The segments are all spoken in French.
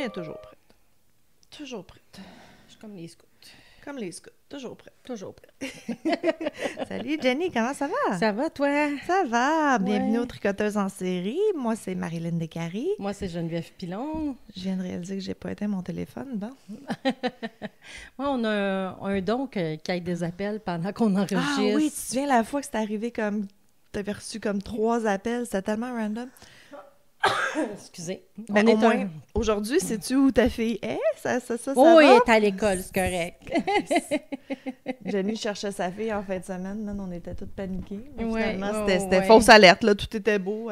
est toujours prête. Toujours prête. Je suis comme les scouts. Comme les scouts. Toujours prête. Toujours prête. Salut Jenny, comment ça va? Ça va, toi? Ça va. Bienvenue Ouais. aux Tricoteuses en série. Moi, c'est Marilyn Descaries. Moi, c'est Geneviève Pilon. Je viens de réaliser que j'ai pas éteint mon téléphone. Bon. Moi, on a un don qui aide des appels pendant qu'on enregistre. Ah oui, tu te souviens la fois que c'est arrivé comme... T'avais reçu comme 3 appels. C'était tellement random. Excusez. Ben, On au est moins, un... aujourd'hui, sais-tu où ta fille est? Ça Oh, elle va? est à l'école, c'est correct. Jenny cherchait sa fille en fin de semaine. Man, on était toutes paniquées. Mais Ouais, finalement, ouais, c'était ouais. fausse alerte. Là. Tout était beau.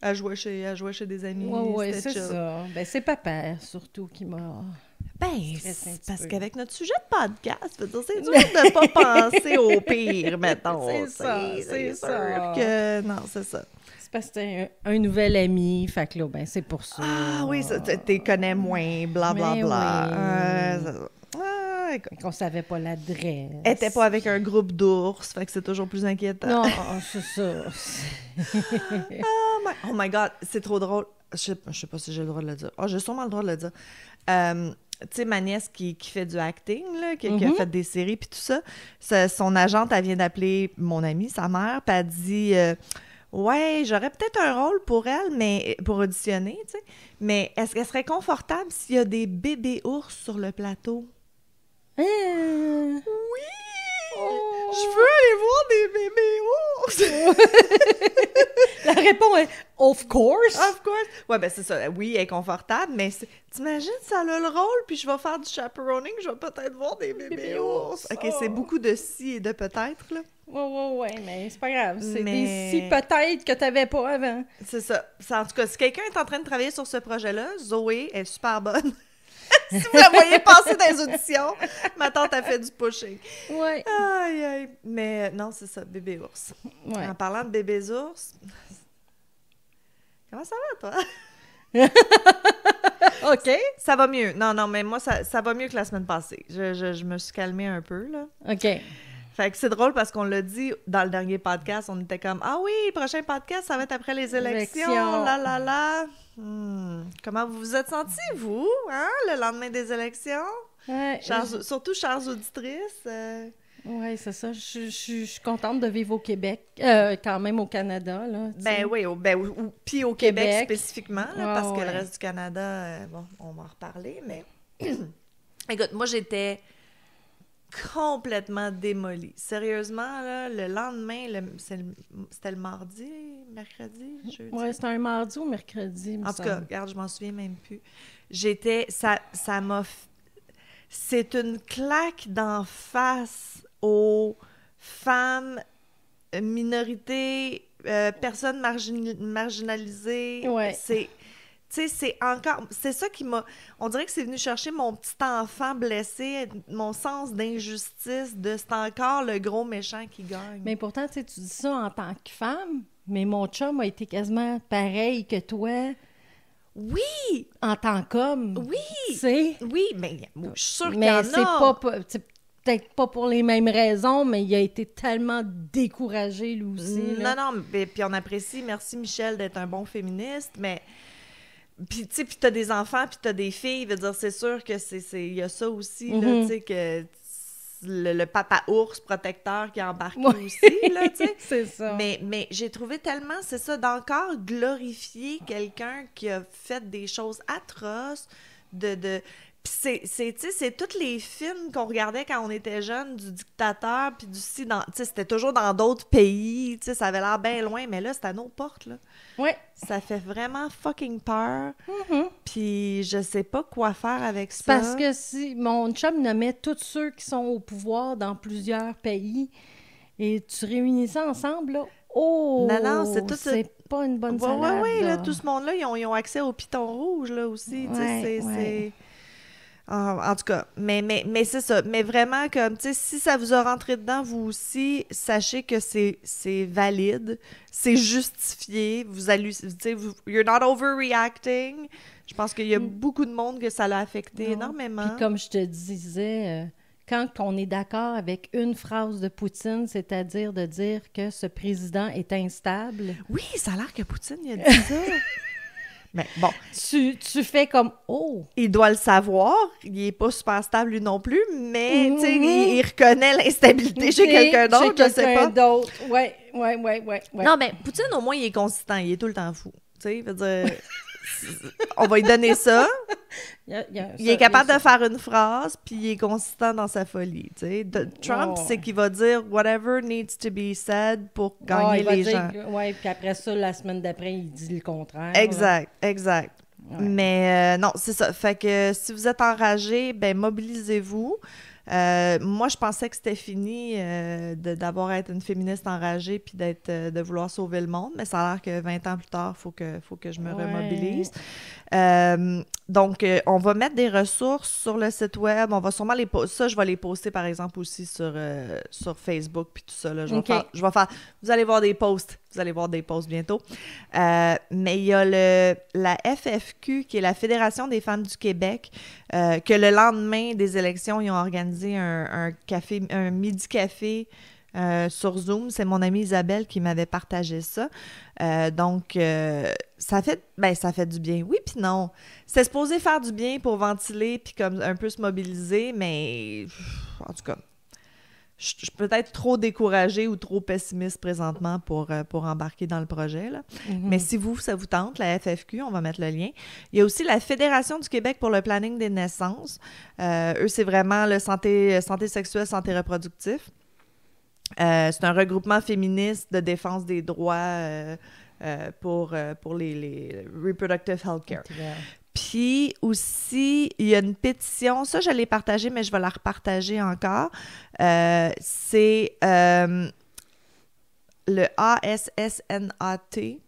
Elle jouait chez des amis. Oui, c'était c'est chill. ça. Ben, c'est papa, surtout, qui m'a... Ben, stressé un c'est petit parce peu. qu'avec notre sujet de podcast, je veux dire, c'est dur de pas penser au pire, mettons. C'est tu sais. ça, c'est sûr ça. que... Non, c'est ça. C'est parce que c'était un nouvel ami, fait que là, ben, c'est pour ça. Ah oui, ça, t'es connais moins, blablabla. Mais oui. Écoute. Fait qu'on savait pas l'adresse. Elle était pas avec un groupe d'ours, fait que c'est toujours plus inquiétant. Non, c'est ça. Oh my God, c'est trop drôle. Je sais pas si j'ai le droit de le dire. Oh, j'ai sûrement le droit de le dire. Tu sais, ma nièce qui fait du acting, là, qui a fait des séries puis tout ça, son agente, elle vient d'appeler mon amie, sa mère, puis elle dit ouais, j'aurais peut-être un rôle pour elle, mais pour auditionner, tu sais. Mais est-ce qu'elle serait confortable s'il y a des bébés ours sur le plateau? Oui! Oh. Je veux aller voir des bébés ours! La réponse est « Of course! Of course! Ouais, ben c'est ça. Oui, elle est confortable, mais t'imagines, ça a le rôle, puis je vais faire du chaperoning, je vais peut-être voir des bébés ours. OK, c'est beaucoup de si et de peut-être, là. Ouais, mais c'est pas grave. C'est Mais- des si peut-être que t'avais pas avant. C'est ça. En tout cas, si quelqu'un est en train de travailler sur ce projet-là, Zoé est super bonne. Si vous la voyez passer dans les auditions, ma tante a fait du pushing. Ouais. Aïe. Mais non, c'est ça, bébé ours. Ouais. En parlant de bébés ours, comment ça va, toi? OK. Ça va mieux. Non, mais moi, ça va mieux que la semaine passée. Je me suis calmée un peu, là. OK. Fait que c'est drôle parce qu'on l'a dit dans le dernier podcast, on était comme « Ah oui, le prochain podcast, ça va être après les élections, là. Comment vous vous êtes sentis, vous, hein, le lendemain des élections? Ouais, Surtout, chères auditrices. ouais, c'est ça. Je suis contente de vivre au Québec, quand même au Canada, là. tu sais. Ben oui, puis au Québec, Québec. spécifiquement, là, Ouais, parce que le ouais. reste du Canada, bon, on va en reparler, mais... Écoute, moi, j'étais complètement démolie. Sérieusement, là, le lendemain, c'était le mardi, mercredi, jeudi? Ouais, c'était un mardi ou mercredi, il me En tout cas, semble. regarde, je m'en souviens même plus. Ça m'a... C'est une claque d'en face aux femmes, minorités, personnes marginalisées. Ouais. Tu sais, c'est ça qui m'a... On dirait que c'est venu chercher mon petit enfant blessé, mon sens d'injustice, de c'est encore le gros méchant qui gagne. Mais pourtant, tu sais, tu dis ça en tant que femme, mais mon chum a été quasiment pareil que toi Oui! en tant qu'homme. Oui! Tu sais? Oui, mais je suis sûre qu'il y en Mais a. c'est peut-être pas pour les mêmes raisons, mais il a été tellement découragé, lui aussi. là. Non, mais puis on apprécie, merci Michel d'être un bon féministe, mais puis tu sais, puis t'as des enfants, puis t'as des filles, veut dire, c'est sûr que il y a ça aussi, là, tu sais, que le papa ours protecteur qui a embarqué Ouais. aussi, là, tu sais. C'est ça. Mais j'ai trouvé tellement, c'est ça, d'encore glorifier quelqu'un qui a fait des choses atroces, Puis tu sais, c'est tous les films qu'on regardait quand on était jeune, du dictateur, puis tu sais, c'était toujours dans d'autres pays, tu sais, ça avait l'air bien loin, mais là, c'est à nos portes, là. Ouais. Ça fait vraiment fucking peur, Mhm. puis je sais pas quoi faire avec ça. Parce que si mon chum nommait tous ceux qui sont au pouvoir dans plusieurs pays et tu réunis ça ensemble, là, Non, c'est tout... c'est pas une bonne Ouais, salade. ouais, là. là, tout ce monde-là, ils ont accès au piton rouge, là, aussi, tu sais, Ouais, c'est... ouais. En tout cas, mais c'est ça. Mais vraiment, comme, tu sais, si ça vous a rentré dedans, vous aussi, sachez que c'est valide, c'est justifié, tu sais, you're not overreacting. Je pense qu'il y a beaucoup de monde que ça l'a affecté Non. énormément. Puis comme je te disais, quand on est d'accord avec une phrase de Poutine, c'est-à-dire de dire que ce président est instable, Oui, ça a l'air que Poutine, il a dit ça. Mais bon. Tu fais comme « Oh! » Il doit le savoir. Il est pas super stable, lui non plus, mais, tu sais, il reconnaît l'instabilité chez quelqu'un d'autre, je sais pas. d'autre. Ouais. Non, mais Poutine, au moins, il est consistant. Il est tout le temps fou. Tu sais, veut dire... On va lui donner ça. Il est capable de faire une phrase, puis il est consistant dans sa folie. Tu sais. Trump, c'est qu'il va dire « whatever needs to be said » pour gagner les gens. Oui, puis après ça, la semaine d'après, il dit le contraire. Exact. Ouais. Mais non, c'est ça. Fait que si vous êtes enragé, ben mobilisez-vous. Moi, je pensais que c'était fini d'avoir à être une féministe enragée puis de vouloir sauver le monde, mais ça a l'air que 20 ans plus tard, faut que je me remobilise. Donc, on va mettre des ressources sur le site web. On va sûrement ça, je vais les poster, par exemple, aussi sur Facebook puis tout ça. Là. Je vais faire... Vous allez voir des posts. Vous allez voir des posts bientôt. Mais il y a la FFQ, qui est la Fédération des femmes du Québec, que le lendemain des élections, ils ont organisé un midi-café sur Zoom. C'est mon amie Isabelle qui m'avait partagé ça. Donc, ça fait du bien. Oui, puis non. C'est supposé faire du bien pour ventiler puis comme un peu se mobiliser, mais en tout cas... Je suis peut-être trop découragée ou trop pessimiste présentement pour embarquer dans le projet. Là. Mm-hmm. Mais si ça vous tente, la FFQ, on va mettre le lien. Il y a aussi la Fédération du Québec pour le planning des naissances. Eux, c'est vraiment le santé sexuelle, santé reproductive. C'est un regroupement féministe de défense des droits pour les reproductive health care. Puis aussi, il y a une pétition, ça je l'ai partagée, mais je vais la repartager encore. C'est le ASSNAT.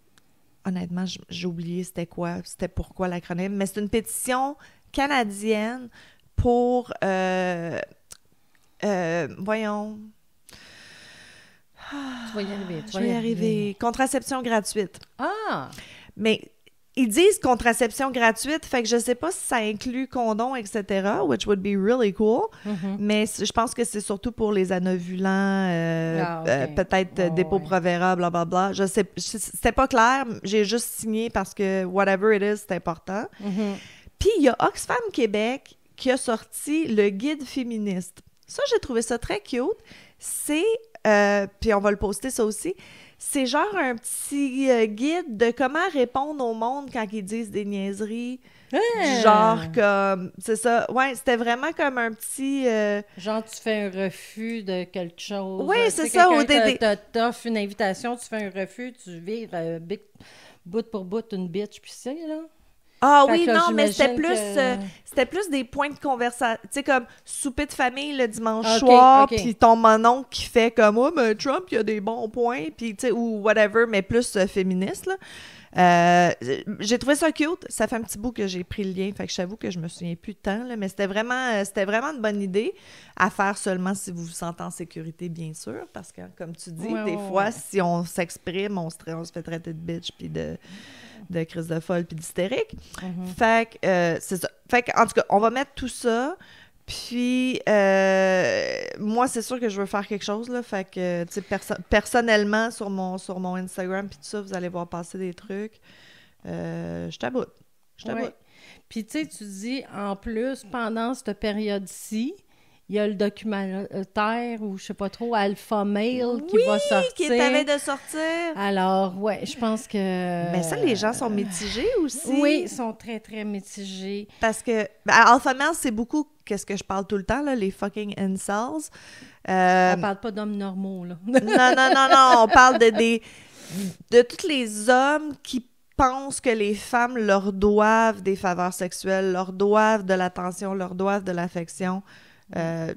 Honnêtement, j'ai oublié c'était pourquoi l'acronyme, mais c'est une pétition canadienne pour, voyons... Tu vas y arriver. Je vais y arriver. Contraception gratuite. Ah! Mais... Ils disent contraception gratuite, fait que je sais pas si ça inclut condom, etc., which would be really cool, mais je pense que c'est surtout pour les anovulants, peut-être dépôt Provera, blablabla. Je sais, c'était pas clair, j'ai juste signé parce que whatever it is, c'est important. Puis il y a Oxfam Québec qui a sorti le guide féministe. Ça, j'ai trouvé ça très cute. C'est, puis on va le poster ça aussi, c'est genre un petit guide de comment répondre au monde quand ils disent des niaiseries. Genre comme... C'est ça. Ouais, c'était vraiment comme un petit... Genre, tu fais un refus de quelque chose. Oui, c'est ça. T'offres une invitation, tu fais un refus, tu vires bout pour bout une bitch, puis c'est là. Ah oui, non, mais c'était plus des points de conversation. Tu sais, comme souper de famille le dimanche soir, puis ton mononcle qui fait comme « Oh, mais Trump, il y a des bons points », puis tu sais, ou whatever, mais plus féministe, là. J'ai trouvé ça cute. Ça fait un petit bout que j'ai pris le lien, fait que j'avoue que je me souviens plus de temps, là, mais c'était vraiment une bonne idée à faire seulement si vous vous sentez en sécurité, bien sûr, parce que, comme tu dis, des fois, si on s'exprime, on se fait traiter de bitch, puis de crise de folle puis d'hystérique. Fait que c'est ça. Fait que, en tout cas, on va mettre tout ça. Puis, moi, c'est sûr que je veux faire quelque chose, là. Fait que, tu sais, personnellement, sur mon Instagram puis tout ça, vous allez voir passer des trucs. Je t'aboute. Puis, tu sais, tu dis, en plus, pendant cette période-ci, il y a le documentaire ou je sais pas trop, Alpha Male qui va sortir. Oui, qui est à veille de sortir. Alors, ouais, je pense que... Mais ça, les gens sont mitigés aussi. Oui, ils sont très, très mitigés. Parce que Alpha Male, c'est beaucoup, qu'est-ce que je parle tout le temps, là, les fucking incels. On parle pas d'hommes normaux, là. non, on parle de tous les hommes qui pensent que les femmes leur doivent des faveurs sexuelles, leur doivent de l'attention, leur doivent de l'affection.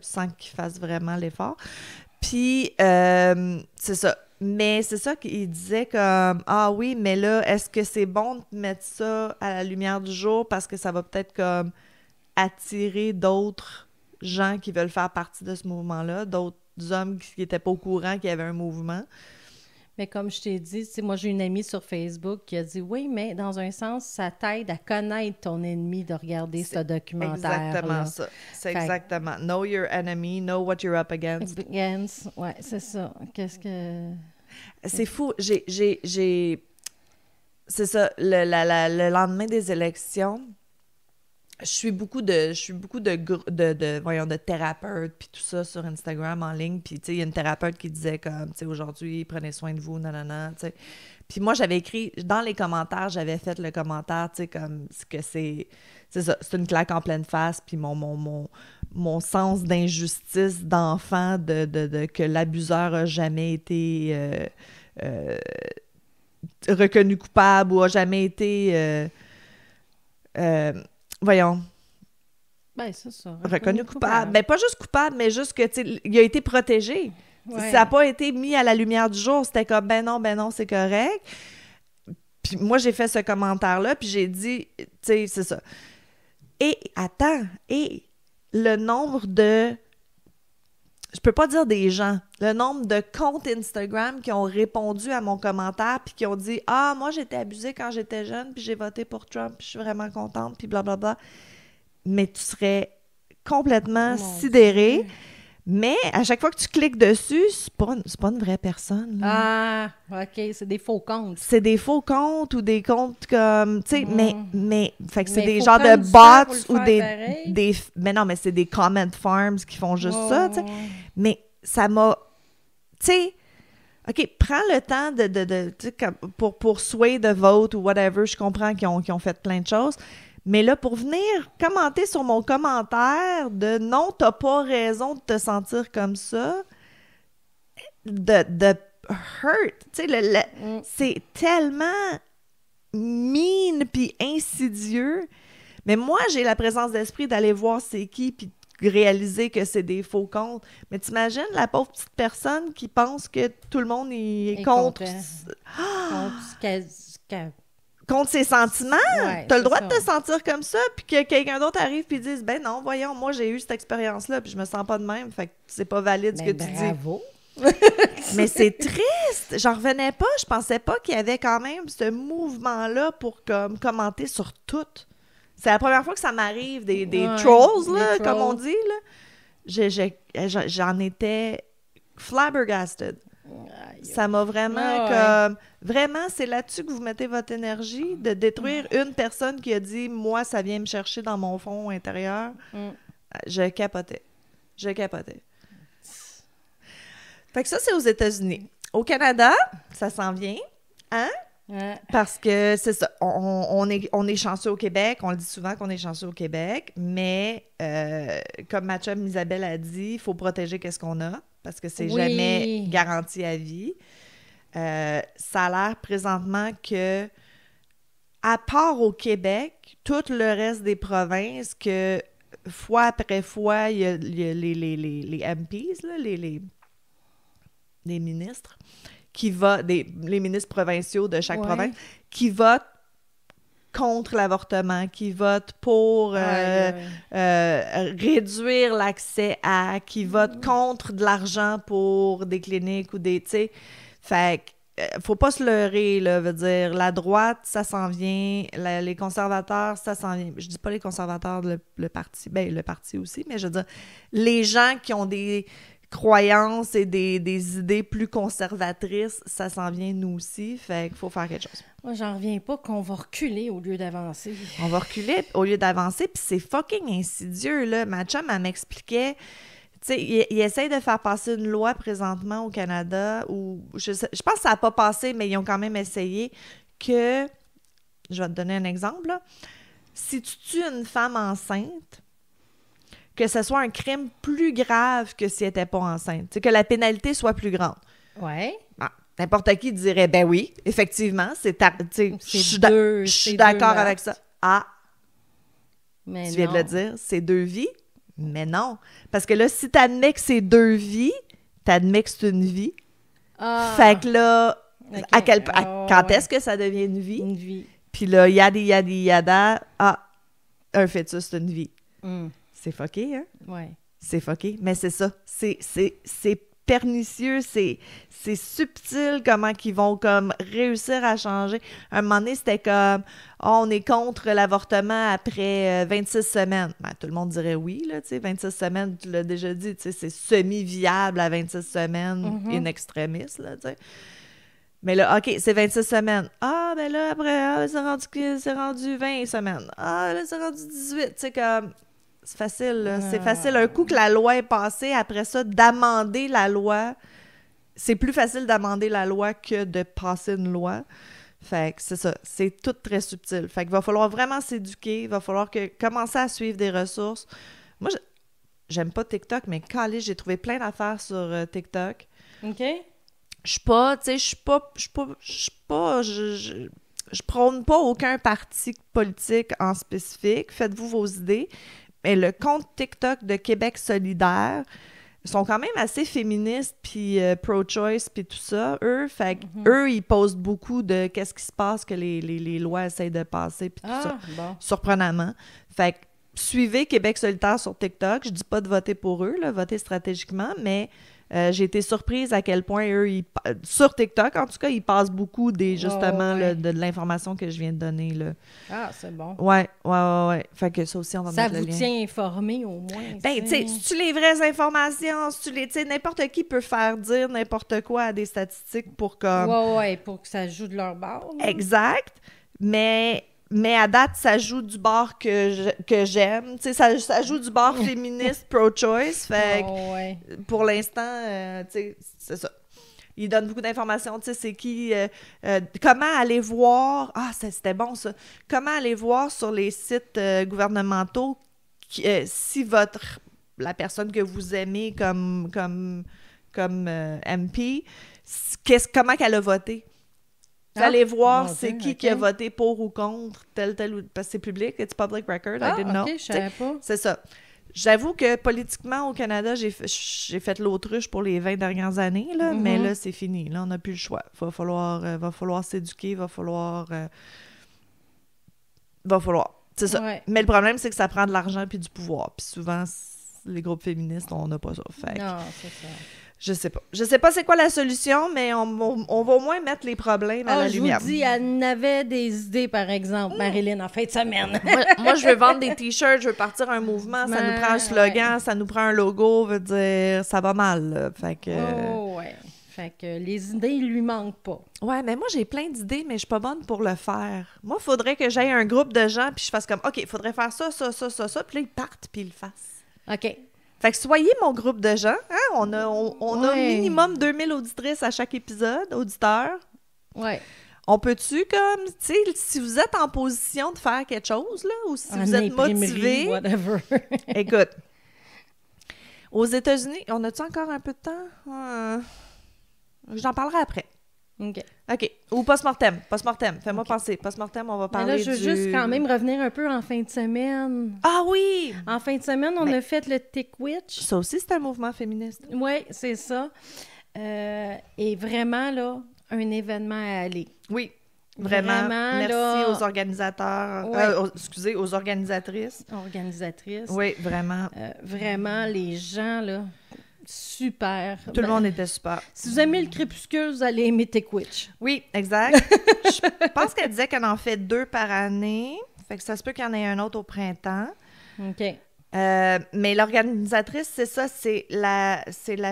Sans qu'ils fassent vraiment l'effort. Puis, c'est ça. Mais c'est ça qu'il disait comme « Ah oui, mais là, est-ce que c'est bon de mettre ça à la lumière du jour parce que ça va peut-être comme attirer d'autres gens qui veulent faire partie de ce mouvement-là, d'autres hommes qui n'étaient pas au courant qu'il y avait un mouvement. » Mais comme je t'ai dit, moi j'ai une amie sur Facebook qui a dit oui, mais dans un sens, ça t'aide à connaître ton ennemi de regarder ce documentaire. Exactement ça. C'est exactement. Know your enemy, know what you're up against. Ouais, c'est ça. Qu'est-ce que. C'est fou. c'est ça, le lendemain des élections, je suis beaucoup de thérapeutes puis tout ça sur Instagram en ligne, puis tu sais, il y a une thérapeute qui disait comme, tu sais, aujourd'hui, prenez soin de vous, nanana, tu sais. Puis moi, j'avais écrit, dans les commentaires, j'avais fait le commentaire, tu sais, comme, que c'est ça, c'est une claque en pleine face, puis mon sens d'injustice d'enfant, que l'abuseur a jamais été reconnu coupable ou a jamais été... voyons. Ben, c'est ça. Reconnu coupable. Ben, pas juste coupable, mais juste que, tu sais, il a été protégé. Ouais. Ça n'a pas été mis à la lumière du jour. C'était comme, ben non, c'est correct. Puis moi, j'ai fait ce commentaire-là, puis j'ai dit, tu sais, c'est ça. Et, attends, le nombre de... Je peux pas dire des gens. Le nombre de comptes Instagram qui ont répondu à mon commentaire puis qui ont dit « Ah, moi, j'étais abusée quand j'étais jeune, puis j'ai voté pour Trump, puis je suis vraiment contente, puis blablabla. » Mais tu serais complètement sidérée. Mais à chaque fois que tu cliques dessus, c'est pas une vraie personne. Là. Ah, OK, c'est des faux comptes. C'est des faux comptes ou des comptes comme... Tu sais, mais... Fait que c'est des genres prendre de du temps pour bots le ou faire des... Mais non, mais c'est des comment farms qui font juste ça, tu sais. Ouais. Mais ça m'a... Tu sais... OK, prends le temps tu sais, pour sway de vote ou whatever. Je comprends qu'ils ont fait plein de choses. Mais là, pour venir commenter sur mon commentaire de « Non, t'as pas raison de te sentir comme ça », de hurt. Tu sais, c'est tellement mean puis insidieux. Mais moi, j'ai la présence d'esprit d'aller voir c'est qui puis réaliser que c'est des faux comptes. Mais t'imagines la pauvre petite personne qui pense que tout le monde est contre... Contre ses sentiments. Ouais, t'as le droit de te sentir comme ça, puis que quelqu'un d'autre arrive puis dise « Ben non, voyons, moi, j'ai eu cette expérience-là, puis je me sens pas de même. » Fait que c'est pas valide ce que tu dis. Bravo! Mais c'est triste! J'en revenais pas. Je pensais pas qu'il y avait quand même ce mouvement-là pour commenter sur tout. C'est la première fois que ça m'arrive, des trolls, là, comme on dit. Là. J'en étais flabbergasted. Ça m'a vraiment comme... Vraiment, c'est là-dessus que vous mettez votre énergie, de détruire une personne qui a dit « Moi, ça vient me chercher dans mon fond intérieur. » Je capotais. Fait que ça, c'est aux États-Unis. Au Canada, ça s'en vient, hein? Parce que c'est ça, on est chanceux au Québec, on le dit souvent qu'on est chanceux au Québec, mais comme ma chum Isabelle a dit, il faut protéger qu'est-ce qu'on a, parce que c'est jamais garanti à vie. Ça a l'air présentement que, à part au Québec, tout le reste des provinces, que fois après fois, il y a les MPs, là, les ministres, les ministres provinciaux de chaque province, qui votent contre l'avortement, qui votent pour réduire l'accès à, qui votent contre de l'argent pour des cliniques ou des, tu sais, fait que faut pas se leurrer, là, veut dire, la droite, ça s'en vient, les conservateurs, ça s'en vient. Je dis pas les conservateurs, le parti, ben le parti aussi, mais je veux dire, les gens qui ont des croyances et des idées plus conservatrices, ça s'en vient nous aussi, fait qu'il faut faire quelque chose. Moi, j'en reviens pas qu'on va reculer au lieu d'avancer. On va reculer au lieu d'avancer, puis c'est fucking insidieux, là. Ma chum, elle m'expliquait, tu sais, il essaye de faire passer une loi présentement au Canada, où, je pense que ça n'a pas passé, mais ils ont quand même essayé, que, je vais te donner un exemple, là. Si tu tues une femme enceinte, que ce soit un crime plus grave que si elle n'était pas enceinte. C'est que la pénalité soit plus grande. Ouais. Bon, n'importe qui dirait, ben oui, effectivement, je suis d'accord avec ça. Ah, mais tu viens de le dire, c'est 2 vies? Mais non. Parce que là, si tu admets que c'est 2 vies, tu admets que c'est une vie. Ah. Fait que là, quand est-ce que ça devient une vie? Une vie. Puis là, yada, un fœtus, c'est une vie. C'est fucké, hein? Ouais. C'est fucké, mais c'est ça. C'est pernicieux, c'est subtil comment qu'ils vont comme réussir à changer. Un moment donné, c'était comme on est contre l'avortement après 26 semaines. Ben, tout le monde dirait oui, là, tu sais, 26 semaines, tu l'as déjà dit, tu sais, c'est semi-viable à 26 semaines, in extremis, là, tu sais. Mais là, OK, c'est 26 semaines. Ah, ben là, après, c'est rendu 20 semaines. Ah, là, c'est rendu 18. C'est comme... C'est facile, là. C'est facile. Un coup que la loi est passée, après ça, d'amender la loi, c'est plus facile d'amender la loi que de passer une loi. Fait que c'est ça. C'est tout très subtil. Fait qu'il va falloir vraiment s'éduquer. Il va falloir commencer à suivre des ressources. Moi, j'aime pas TikTok, mais calé, j'ai trouvé plein d'affaires sur TikTok. OK. Je suis pas, tu sais, je prône pas aucun parti politique en spécifique. Faites-vous vos idées. Mais le compte TikTok de Québec solidaire, ils sont quand même assez féministes, puis pro-choice, puis tout ça, eux. Fait eux, ils postent beaucoup de qu'est-ce qui se passe, que les lois essayent de passer, puis tout ça. Bon. Surprenamment. Fait que suivez Québec solidaire sur TikTok. Je dis pas de voter pour eux, là, voter stratégiquement, mais j'ai été surprise à quel point eux, sur TikTok, en tout cas, ils passent beaucoup justement là, de l'information que je viens de donner. Là. Ah, c'est bon. Ouais. Fait que ça aussi, on va mettre le lien. Ça vous tient informé au moins. Ben, tu sais, si tu les vraies informations, si tu les... Tu sais, n'importe qui peut faire dire n'importe quoi à des statistiques pour comme... Ouais, pour que ça joue de leur bord. Là. Exact. Mais à date, ça joue du bord que j'aime. Tu sais, ça joue du bord féministe pro-choice. Fait que pour l'instant, tu sais, c'est ça. Il donne beaucoup d'informations. Tu sais, c'est qui... comment aller voir... Ah, c'était bon, ça. Comment aller voir sur les sites gouvernementaux si la personne que vous aimez comme MP, comment qu'elle a voté. Vous allez voir c'est qui a voté pour ou contre tel ou... Parce que c'est public, it's public record, I didn't know. Je savais pas. C'est ça. J'avoue que politiquement, au Canada, j'ai fait l'autruche pour les 20 dernières années, là, mais là, c'est fini. Là, on n'a plus le choix. Va falloir s'éduquer, va falloir... C'est ça. Ouais. Mais le problème, c'est que ça prend de l'argent puis du pouvoir. Puis souvent, les groupes féministes, on n'a pas ça. Fait non, c'est ça. Je sais pas c'est quoi la solution, mais on va au moins mettre les problèmes à la lumière. Je vous dis, elle avait des idées, par exemple, Marilyn, en fin de semaine. moi, je veux vendre des t-shirts, je veux partir un mouvement, ça nous prend un slogan, ça nous prend un logo, veut dire, ça va mal, là. Fait que... Fait que les idées, il lui manquent pas. Ouais, mais moi, j'ai plein d'idées, mais je suis pas bonne pour le faire. Moi, il faudrait que j'aille un groupe de gens, puis je fasse comme, OK, il faudrait faire ça, puis là, ils partent, puis ils le fassent. OK. Fait que soyez mon groupe de gens. Hein? On a minimum 2000 auditrices à chaque épisode, auditeurs. Ouais. On peut-tu, comme, tu sais, si vous êtes en position de faire quelque chose, là, ou si vous êtes motivé... whatever. Écoute, aux États-Unis, on a-tu encore un peu de temps? J'en parlerai après. OK. Ou post-mortem. Fais-moi penser. Post-mortem, on va parler mais là, je veux juste quand même revenir un peu en fin de semaine. Ah oui! En fin de semaine, on a fait le Tick Witch. Ça aussi, c'est un mouvement féministe. Oui, c'est ça. Et vraiment, là, un événement à aller. Oui, vraiment. Merci là... aux organisateurs. Ouais. Aux organisatrices. Organisatrices. Oui, vraiment. Vraiment, les gens, là... Super. Tout le monde était super. Si vous aimez le crépuscule, vous allez aimer Tick Witch. Oui, exact. Je pense qu'elle disait qu'elle en fait 2 par année. Fait que ça se peut qu'il y en ait un autre au printemps. OK. Mais l'organisatrice, c'est ça, c'est la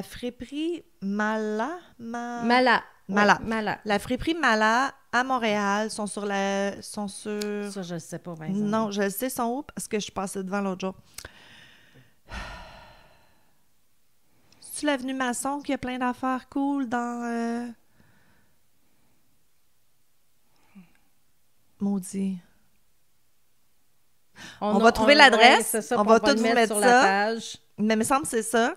friperie Mala. Mala. La friperie Mala à Montréal sont sur Ça, je ne sais pas, par exemple. Non, je le sais, sont où? Parce que je passais devant l'autre jour. C'est-tu l'avenue Masson qui a plein d'affaires cool dans... Maudit. On va trouver l'adresse. Ouais, ça, on va tout vous mettre sur ça. La page. Mais il me semble que c'est ça.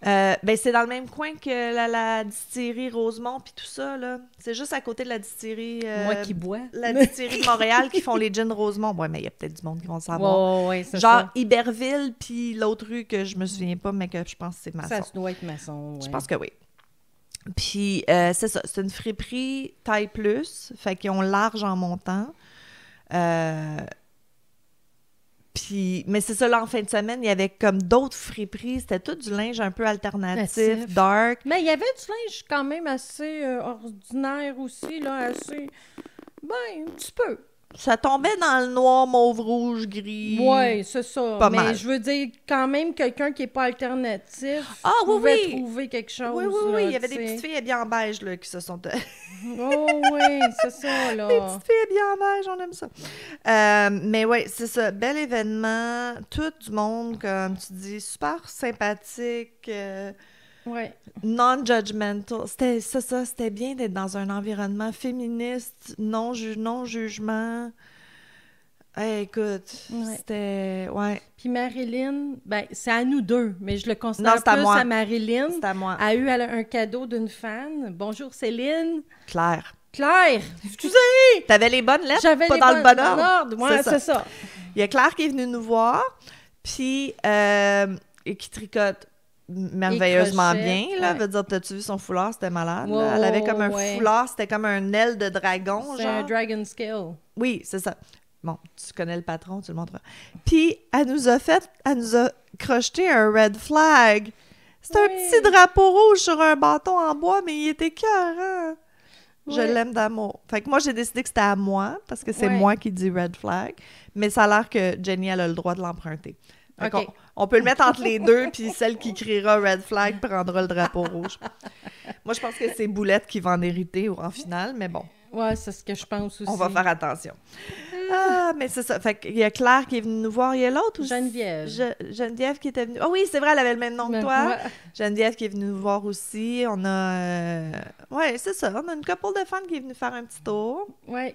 Ben, c'est dans le même coin que la distillerie Rosemont puis tout ça, là. C'est juste à côté de la distillerie... Moi qui bois. La distillerie de Montréal qui font les gins Rosemont. Ouais, mais il y a peut-être du monde qui vont le savoir. Ouais, c'est genre ça. Iberville puis l'autre rue que je me souviens pas, mais que je pense que c'est Masson. Ça doit être Masson, ouais. Je pense que oui. Puis, c'est ça. C'est une friperie taille plus. Fait qu'ils ont large en montant. Puis, mais c'est ça, là, en fin de semaine, il y avait comme d'autres friperies. C'était tout du linge un peu alternatif, dark. Mais il y avait du linge quand même assez ordinaire aussi, là, assez... Ben, un petit peu. Ça tombait dans le noir, mauve, rouge, gris. Oui, c'est ça. Pas mais mal. je veux dire, quand même, quelqu'un qui n'est pas alternatif Oui, pouvait oui. trouver quelque chose. Oui. là, Il y avait tu des sais. petites filles habillées en beige là, qui se sont... Oh oui, c'est ça, là. Des petites filles habillées en beige, on aime ça. Mais oui, c'est ça. Bel événement. Tout du monde, comme tu dis, super sympathique. Ouais. Non-judgmental. C'était bien d'être dans un environnement féministe, non-jugement. Hey, écoute, Ouais. c'était... Ouais, Puis Marilyn, ben, c'est à nous deux, mais je le Non, considère c'est à plus moi. à Marilyn. c'est à moi. Elle a un cadeau d'une fan. Bonjour Céline. Claire. Claire, excusez! T'avais les bonnes lettres, J'avais pas les dans le bon bonnes ordre. ordre. Ouais, C'est c'est ça. Il y a Claire qui est venue nous voir, puis et qui tricote merveilleusement Et crochet, bien, là. ouais. Veut dire, t'as-tu vu son foulard? C'était malade, là. Wow, Elle avait comme un ouais. foulard, c'était comme un aile de dragon, C'est genre. un Dragon Skill. Oui, c'est ça. Bon, tu connais le patron, tu le montreras. Puis, elle nous a crocheté un red flag. C'est un Oui. petit drapeau rouge sur un bâton en bois, mais il était écœurant. Je Ouais. l'aime d'amour. Fait que moi, j'ai décidé que c'était à moi, parce que c'est Ouais. moi qui dis red flag, mais ça a l'air que Jenny, elle a le droit de l'emprunter. Fait OK. on peut le mettre entre les deux, puis celle qui criera red flag prendra le drapeau rouge. Moi, je pense que c'est Boulette qui va en hériter en finale, mais bon, Ouais, c'est ce que je pense aussi. on va faire attention. Ah, mais c'est ça. Fait qu'il y a Claire qui est venue nous voir. Il y a l'autre aussi. Geneviève. Geneviève qui était venue. Ah oui, c'est vrai, elle avait le même nom que toi. Ouais. Geneviève qui est venue nous voir aussi. On a... Ouais, c'est ça. On a une couple de fans qui est venue faire un petit tour. Ouais.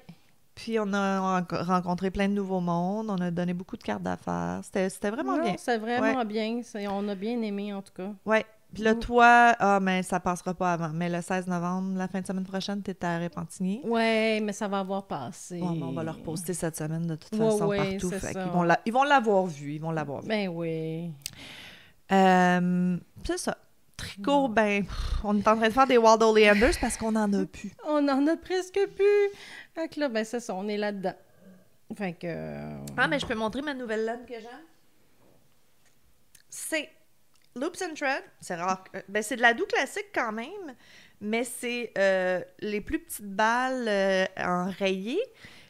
Puis on a rencontré plein de nouveaux mondes. On a donné beaucoup de cartes d'affaires. C'était vraiment Non, bien. c'est vraiment bien. On a bien aimé, en tout cas. Ouais. Puis là, toi, mais ça passera pas avant. Mais le 16 novembre, la fin de semaine prochaine, t'es à Repentigny. Ouais, mais ça va avoir passé. Ouais, mais on va leur poster cette semaine de toute Ouais, façon ouais, partout. c'est Fait ça. qu'ils vont l'avoir vu. Ils vont l'avoir vu. Ben oui. C'est ça. Tricot, ben, on est en train de faire des Wild Oleanders parce qu'on en a plus. On en a presque plus. Fait que là, ben c'est ça, on est là-dedans. Fait que... Ah, mais je peux montrer ma nouvelle laine que j'aime. C'est Loops and Thread. C'est rare. Ben, c'est de la doux classique quand même, mais c'est les plus petites balles en rayé.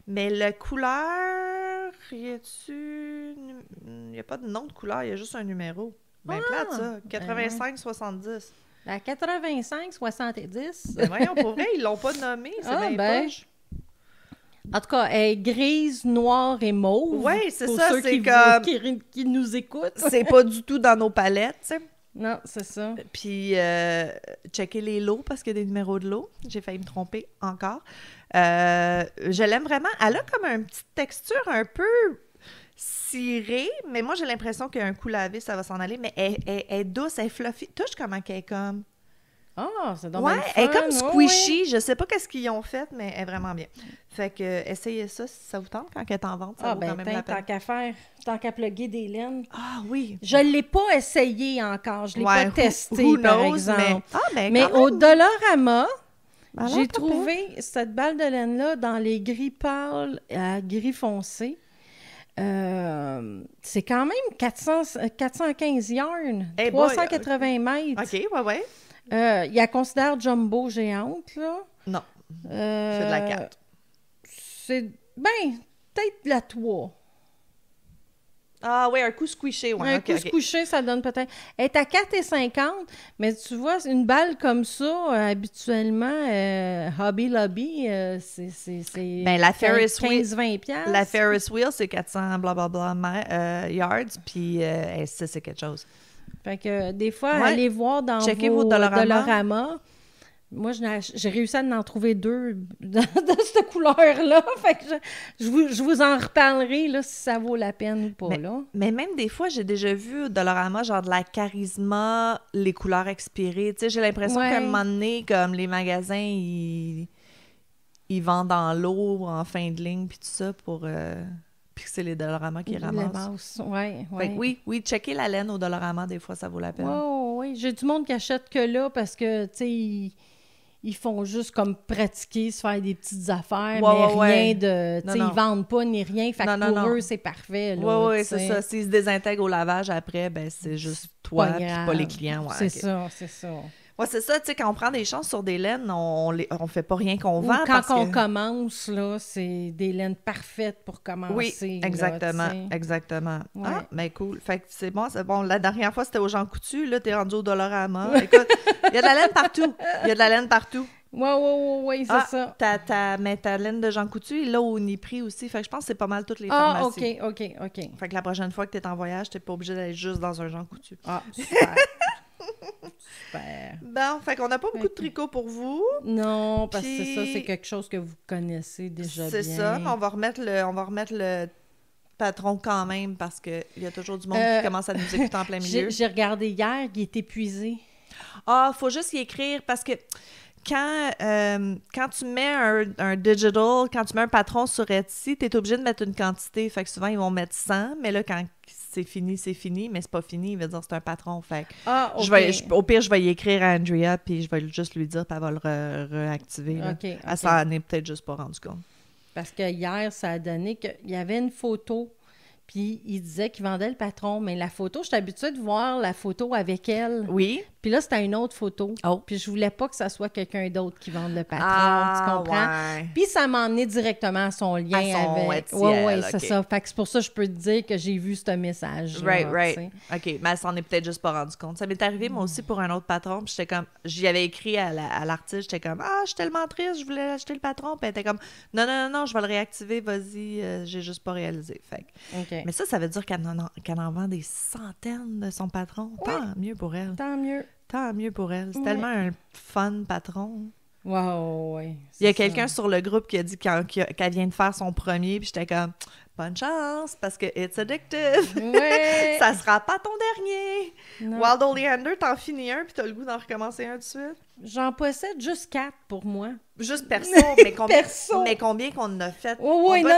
Mais la couleur, il n'y a pas de nom de couleur, il y a juste un numéro. Ben plate, ça. 85-70. La 85-70. Ben voyons, pour vrai, ils l'ont pas nommé. C'est Ah, bien ben. poche. En tout cas, elle est grise, noire et mauve. Ouais, c'est pour ça, ceux c'est qui, comme- qui nous écoutent. C'est pas du tout dans nos palettes, tu sais. Non, c'est ça. Puis, checker les lots parce qu'il y a des numéros de lots. J'ai failli me tromper encore. Je l'aime vraiment. Elle a comme une petite texture un peu cirée, mais moi, j'ai l'impression qu'un coup lavé, ça va s'en aller. Mais elle est douce, elle est fluffy. Touche comment qu'elle est comme... Ah, c'est donc Ouais, bien le elle est fun. comme Ouais, squishy. Je sais pas qu'est-ce qu'ils ont fait, mais elle est vraiment bien. Fait que, essayez ça si ça vous tente. Quand elle est en vente, ça Ah, vaut ben, quand même la tant peine. qu'à faire, tant qu'à plugger des laines. Ah oui! Je l'ai pas essayé encore, je l'ai Ouais, pas testé, who par knows, exemple. Mais, ben, Mais quand au même, Dollarama, elle a j'ai l'air pas pire. trouvé cette balle de laine-là dans les gris pâles à gris foncé. C'est quand même 415 yards, Hey boy, 380 mètres. OK, ouais. Il y a considère jumbo géante, là. Non, C'est c'est de la 4. C'est, ben, peut-être la 3. Ah oui, un coup squishy, ouais. Un OK, coup OK. se coucher, ça donne peut-être... Elle est à 4,50, mais tu vois, une balle comme ça, habituellement, Hobby Lobby, c'est Ben, la Ferris wheel- 15-20 piastres. La Ferris wheel, c'est 400 blablabla yards, puis ça, c'est quelque chose. Fait que des fois, Ouais. allez voir dans Checkez vos vos Dollarama. Dollarama. Moi, j'ai réussi à en trouver 2 de cette couleur-là. Fait que je vous en reparlerai là, si ça vaut la peine ou pas. Là. Mais même des fois, j'ai déjà vu au Dollarama, genre de la Charisma, les couleurs expirées. Tu sais, j'ai l'impression Ouais. qu'à un moment donné, comme les magasins, ils vendent en lot, en fin de ligne, puis tout ça, pour... Puis que c'est les Dollarama qui Les ramassent. masses, ouais. Fait que oui, checker la laine au Dollarama, des fois, ça vaut la peine. Oui. J'ai du monde qui achète que là parce que, tu sais, ils font juste comme pratiquer, se faire des petites affaires, mais rien de... Tu sais, Non. ils vendent pas ni rien. Fait que pour eux, c'est parfait. Là, Oui, tu c'est sais. ça. S'ils se désintègrent au lavage après, ben c'est juste toi Pas puis grave. pas les clients. Ouais, C'est ok. ça, c'est ça. Ouais, c'est ça, tu sais, quand on prend des chances sur des laines, on fait pas rien qu'on vend. Quand parce on que... commence, là, c'est des laines parfaites pour commencer. Oui, exactement, là, exactement. Ouais. Ah, mais cool. Fait que c'est bon, c'est bon. La dernière fois, c'était aux Jean Coutu. Là, t'es rendu au Dollarama. Écoute, il y a de la laine partout. Il y a de la laine partout. Oui, c'est ça. Mais ta laine de Jean Coutu, il l'a au Uniprix aussi. Fait que je pense que c'est pas mal toutes les pharmacies. OK. Fait que la prochaine fois que t'es en voyage, t'es pas obligé d'aller juste dans un Jean Coutu. Ah, super. Super. Bon, fait qu'on n'a pas beaucoup de tricots pour vous. Non, parce Puis... que ça, c'est quelque chose que vous connaissez déjà bien. C'est ça, mais on va remettre le patron quand même parce qu'il y a toujours du monde qui commence à nous écouter en plein milieu. J'ai regardé hier, il est épuisé. Ah, faut juste y écrire parce que quand tu mets un digital, quand tu mets un patron sur Etsy, tu es obligé de mettre une quantité. Fait que souvent, ils vont mettre 100, mais là, quand c'est fini, mais c'est pas fini. Il veut dire que c'est un patron. Fait que OK. au pire, je vais y écrire à Andrea, puis je vais juste lui dire, puis elle va le réactiver. Là. OK. Elle s'en est peut-être juste pas rendu compte. Parce que hier, ça a donné qu'il y avait une photo, puis il disait qu'il vendait le patron, mais la photo, je suis habituée de voir la photo avec elle. Oui. Puis là, c'était une autre photo. Oh. Puis je voulais pas que ça soit quelqu'un d'autre qui vende le patron, tu comprends? Ouais. Puis ça m'a emmené directement à son lien À son avec... Etsy, Oui, c'est ok. ça. Fait que c'est pour ça que je peux te dire que j'ai vu ce message. Right. OK, mais elle s'en est peut-être juste pas rendu compte. Ça m'est arrivé, moi aussi, pour un autre patron, puis j'étais comme... J'y avais écrit à l'artiste, j'étais comme « Ah, je suis tellement triste, je voulais acheter le patron. » Puis elle était comme « Non, je vais le réactiver, vas-y, j'ai juste pas réalisé. » Fait que... OK. Mais ça veut dire qu'elle en vend des centaines de son patron. Tant mieux pour elle. Tant mieux. Tant mieux pour elle. C'est Ouais. tellement un fun patron. Wow, oui. Il y a quelqu'un sur le groupe qui a dit qu'elle vient de faire son premier, puis j'étais comme « Bonne chance, parce que it's addictive. Ouais. Ça sera pas ton dernier. Non. Wild Oleander, t'en finis un, puis t'as le goût d'en recommencer un tout de suite. J'en possède juste 4 pour moi. Juste perso, mais combien qu'on en a fait? Oui, non,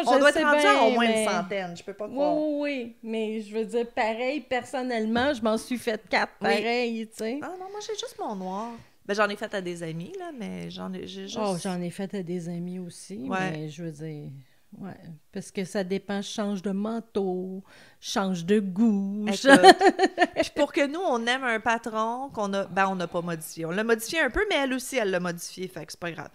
On je doit sais être rendu bien, à au moins mais... une centaine, je peux pas Oui, croire. oui, mais je veux dire, pareil, personnellement, je m'en suis fait 4 pareil, tu sais. Ah non, moi j'ai juste mon noir. Ben j'en ai fait à des amis, là, mais j'ai juste... Oh, j'en ai fait à des amis aussi, Ouais. mais je veux dire... Ouais, parce que ça dépend, je change de manteau, je change de goût. Écoute, puis pour que nous, on aime un patron on n'a pas modifié. On l'a modifié un peu, mais elle aussi, elle l'a modifié, fait que c'est pas grave.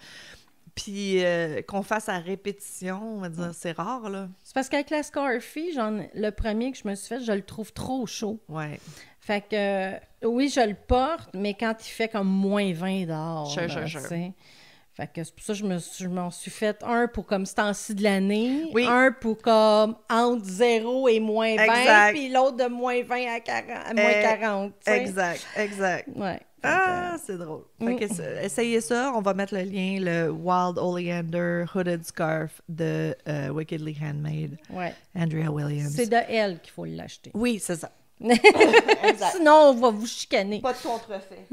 Puis qu'on fasse à répétition, on va dire, c'est rare, là. C'est parce qu'avec la Scarfie, le premier que je me suis fait, je le trouve trop chaud. Ouais. Fait que, oui, je le porte, mais quand il fait comme moins 20 dehors, Sure. tu sais. Fait que c'est pour ça que je m'en suis fait un pour comme ce temps-ci de l'année, Oui. un pour comme entre 0 et moins 20, Exact. puis l'autre de moins 20 à 40, à moins 40, tu sais. Exact. Ouais. Ah, c'est drôle. Fait que, essayez ça. On va mettre le lien, le Wild Oleander Hooded Scarf de Wickedly Handmade. Ouais. Andrea Williams. C'est de elle qu'il faut l'acheter. Oui, c'est ça. Sinon, on va vous chicaner. Pas de contrefait.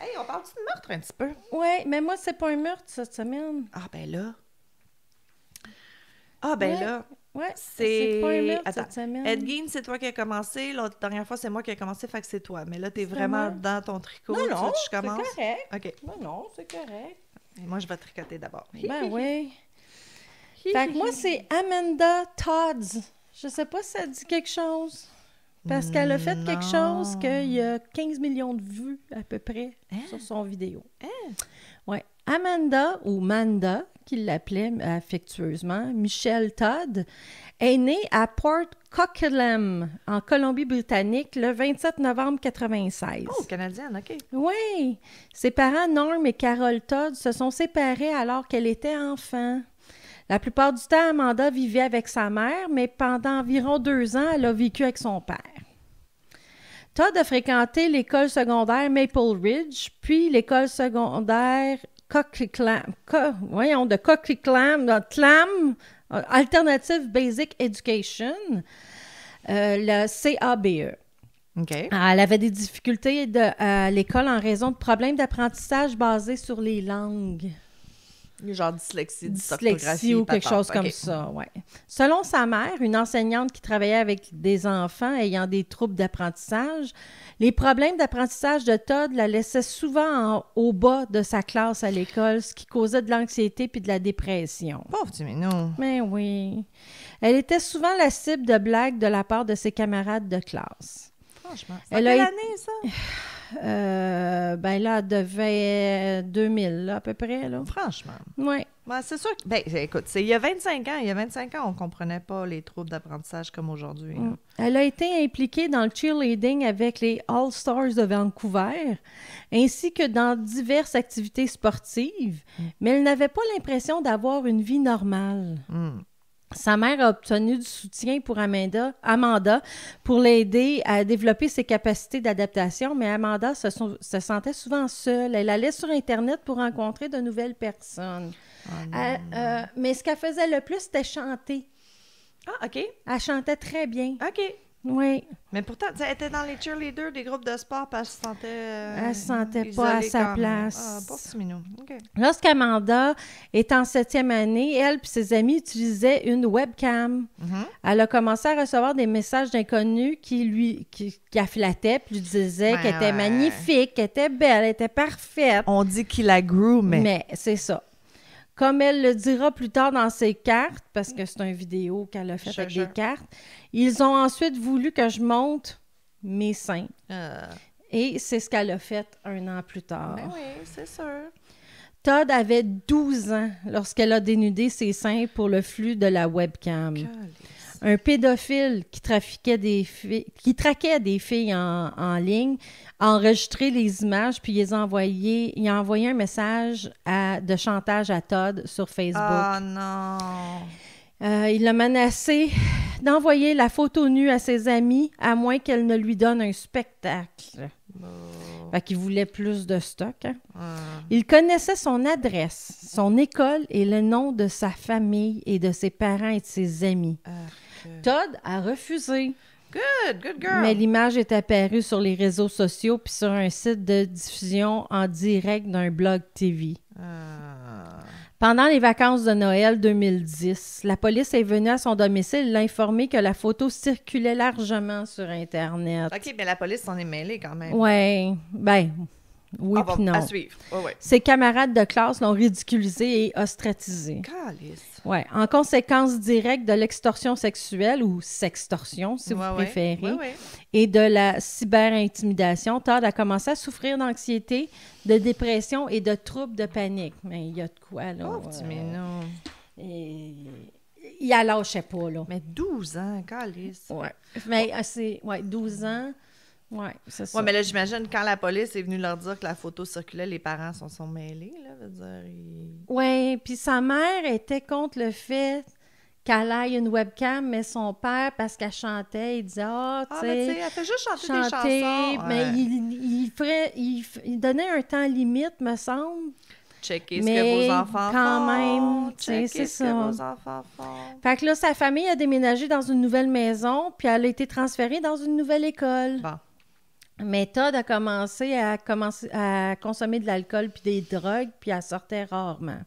Hey, on parle-tu de meurtre un petit peu? Ouais, mais moi, c'est pas un meurtre cette semaine. Ah, ben là. Ouais, C'est pas un meurtre Attends. cette semaine. Ed Gein, c'est toi qui as commencé. L'autre dernière fois, c'est moi qui ai commencé, fait que c'est toi. Mais là, t'es vraiment moi. dans ton tricot. Non, Tu veux non, que je c'est commence? correct. OK. Non, c'est correct. Et moi, je vais tricoter d'abord. Ben oui. Fait que moi, c'est Amanda Todd. Je sais pas si ça dit quelque chose. Parce qu'elle a fait quelque chose qu'il y a 15 millions de vues à peu près sur son vidéo. Ouais. Amanda, ou Manda, qu'il l'appelait affectueusement, Michelle Todd, est née à Port Coquitlam, en Colombie-Britannique, le 27 novembre 1996. Oh, canadienne, OK. Oui. Ses parents, Norm et Carol Todd, se sont séparés alors qu'elle était enfant. La plupart du temps, Amanda vivait avec sa mère, mais pendant environ 2 ans, elle a vécu avec son père. Todd a fréquenté l'école secondaire Maple Ridge, puis l'école secondaire Coquitlam, Tlam, Alternative Basic Education, le CABE. OK. Elle avait des difficultés à l'école en raison de problèmes d'apprentissage basés sur les langues. Genre dyslexie, Dyslexie ou quelque chose comme ça, ouais. Selon sa mère, une enseignante qui travaillait avec des enfants ayant des troubles d'apprentissage, les problèmes d'apprentissage de Todd la laissaient souvent au bas de sa classe à l'école, ce qui causait de l'anxiété puis de la dépression. Pauvre petit minou. Mais oui. Elle était souvent la cible de blagues de la part de ses camarades de classe. Franchement. Elle C'est a quelle été- année, ça? ben là, elle devait 2000, là, à peu près, là. Franchement. Oui. Ben, c'est sûr que... Ben, écoute, il y a 25 ans. Il y a 25 ans, on comprenait pas les troubles d'apprentissage comme aujourd'hui. Elle a été impliquée dans le cheerleading avec les All-Stars de Vancouver, ainsi que dans diverses activités sportives, mais elle n'avait pas l'impression d'avoir une vie normale. Sa mère a obtenu du soutien pour Amanda pour l'aider à développer ses capacités d'adaptation, mais Amanda se sentait souvent seule. Elle allait sur Internet pour rencontrer de nouvelles personnes. Mais ce qu'elle faisait le plus, c'était chanter. Ah, OK. Elle chantait très bien. OK. Oui. Mais pourtant, elle était dans les cheerleaders des groupes de sport parce qu'elle se sentait elle se sentait pas à sa place. Ah, pas si mignon. OK. Lorsqu'Amanda est en 7e année, elle et ses amis utilisaient une webcam. Elle a commencé à recevoir des messages d'inconnus qui la flattaient puis lui disaient qu'elle était magnifique, qu'elle était belle, elle était parfaite. On dit qu'il la groomait. Mais c'est ça. Comme elle le dira plus tard dans ses cartes, parce que c'est une vidéo qu'elle a faite avec des cartes, ils ont ensuite voulu que je monte mes seins. Et c'est ce qu'elle a fait 1 an plus tard. Ben oui, c'est sûr. Todd avait 12 ans lorsqu'elle a dénudé ses seins pour le flux de la webcam. Un pédophile qui traquait des filles en ligne a enregistré les images puis il a envoyé un message de chantage à Todd sur Facebook. Ah non! Il l'a menacé d'envoyer la photo nue à ses amis à moins qu'elle ne lui donne un spectacle. Fait qu'il voulait plus de stock. Hein? Il connaissait son adresse, son école et le nom de sa famille et de ses parents et de ses amis. Todd a refusé. Good girl! Mais l'image est apparue sur les réseaux sociaux puis sur un site de diffusion en direct d'un blog TV. Pendant les vacances de Noël 2010, la police est venue à son domicile et l'a informé que la photo circulait largement sur Internet. OK, mais la police s'en est mêlée quand même. Oui, oui puis non. À suivre. Ses camarades de classe l'ont ridiculisé et ostracisé. Calice. Ouais, en conséquence directe de l'extorsion sexuelle ou sextorsion, si vous préférez, et de la cyber-intimidation, Todd a commencé à souffrir d'anxiété, de dépression et de troubles de panique. Mais il y a de quoi, là? Oh, petit minou. Il la lâchait pas, là. Mais 12 ans, calice. Ouais. Mais c'est... 12 ans... Oui, c'est ça. Oui, mais là, j'imagine, quand la police est venue leur dire que la photo circulait, les parents s'en sont mêlés, là, veut dire... Oui, puis sa mère était contre le fait qu'elle aille une webcam, mais son père, parce qu'elle chantait, il disait « tu sais... elle fait juste chanter des chansons. » Mais il donnait un temps limite, me semble. Checker ce que vos enfants font. Quand même, c'est ça. Ce que vos enfants font. Fait que là, sa famille a déménagé dans une nouvelle maison, puis elle a été transférée dans une nouvelle école. Bon. Mais Todd a commencé à consommer de l'alcool puis des drogues, puis elle sortait rarement.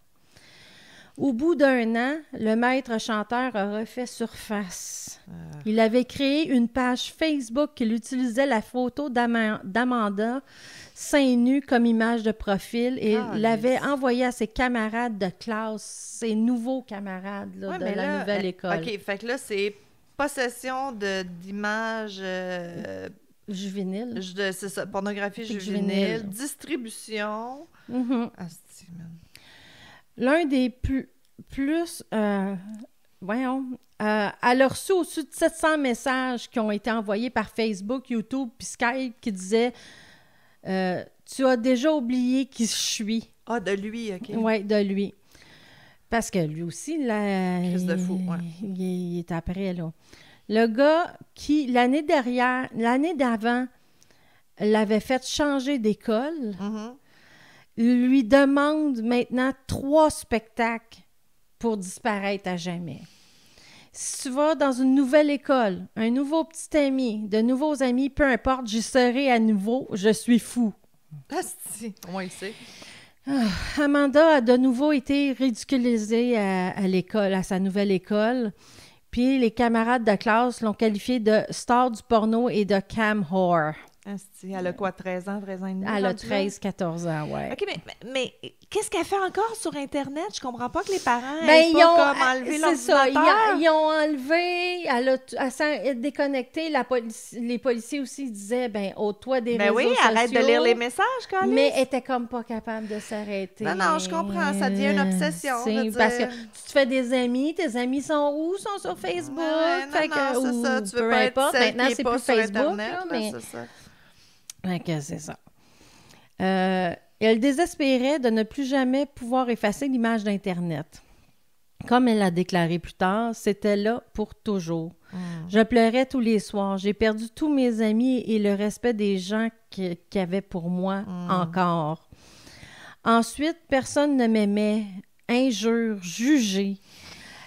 Au bout d'1 an, le maître chanteur a refait surface. Il avait créé une page Facebook qui utilisait la photo d'Amanda seins nus comme image de profil et l'avait envoyé à ses camarades de classe, ses nouveaux camarades là, de la nouvelle école. OK, fait que là, c'est possession d'images... juvénile. C'est ça, pornographie juvénile, distribution. Asti, man. L'un des elle a reçu au-dessus de 700 messages qui ont été envoyés par Facebook, YouTube puis Skype qui disaient tu as déjà oublié qui je suis. Ah, de lui, OK. Oui, de lui. Parce que lui aussi, Crise de fou, il est après, là. Le gars qui, l'année d'avant, l'avait fait changer d'école, lui demande maintenant 3 spectacles pour disparaître à jamais. Si tu vas dans une nouvelle école, un nouveau petit ami, de nouveaux amis, peu importe, j'y serai à nouveau, je suis fou. Ah, si, au moins il sait. Amanda a de nouveau été ridiculisée à l'école, à sa nouvelle école. Puis les camarades de classe l'ont qualifiée de star du porno et de cam whore. Elle a quoi, 13 ans et demi? Elle a 13-14 ans, ouais. OK, mais qu'est-ce qu'elle fait encore sur Internet? Je comprends pas que les parents ils pas ont comme enlevé l'ordinateur. Ils ont enlevé, elle s'est déconnectée. Les policiers aussi disaient, ôte-toi des réseaux sociaux. Arrête de lire les messages, quand mais elle était comme pas capable de s'arrêter. Non, je comprends. Ça devient une obsession. Parce que tu te fais des amis. Tes amis sont où? Sont sur Facebook. C'est ça. Tu veux pas être celle maintenant, qui est c'est pas plus sur Facebook. Internet, Là, mais... c'est ça. C'est ça. Elle désespérait de ne plus jamais pouvoir effacer l'image d'Internet. Comme elle l'a déclaré plus tard, c'était là pour toujours. Je pleurais tous les soirs. J'ai perdu tous mes amis et le respect des gens qu'il y avait pour moi encore. Ensuite, personne ne m'aimait. Injures, jugées.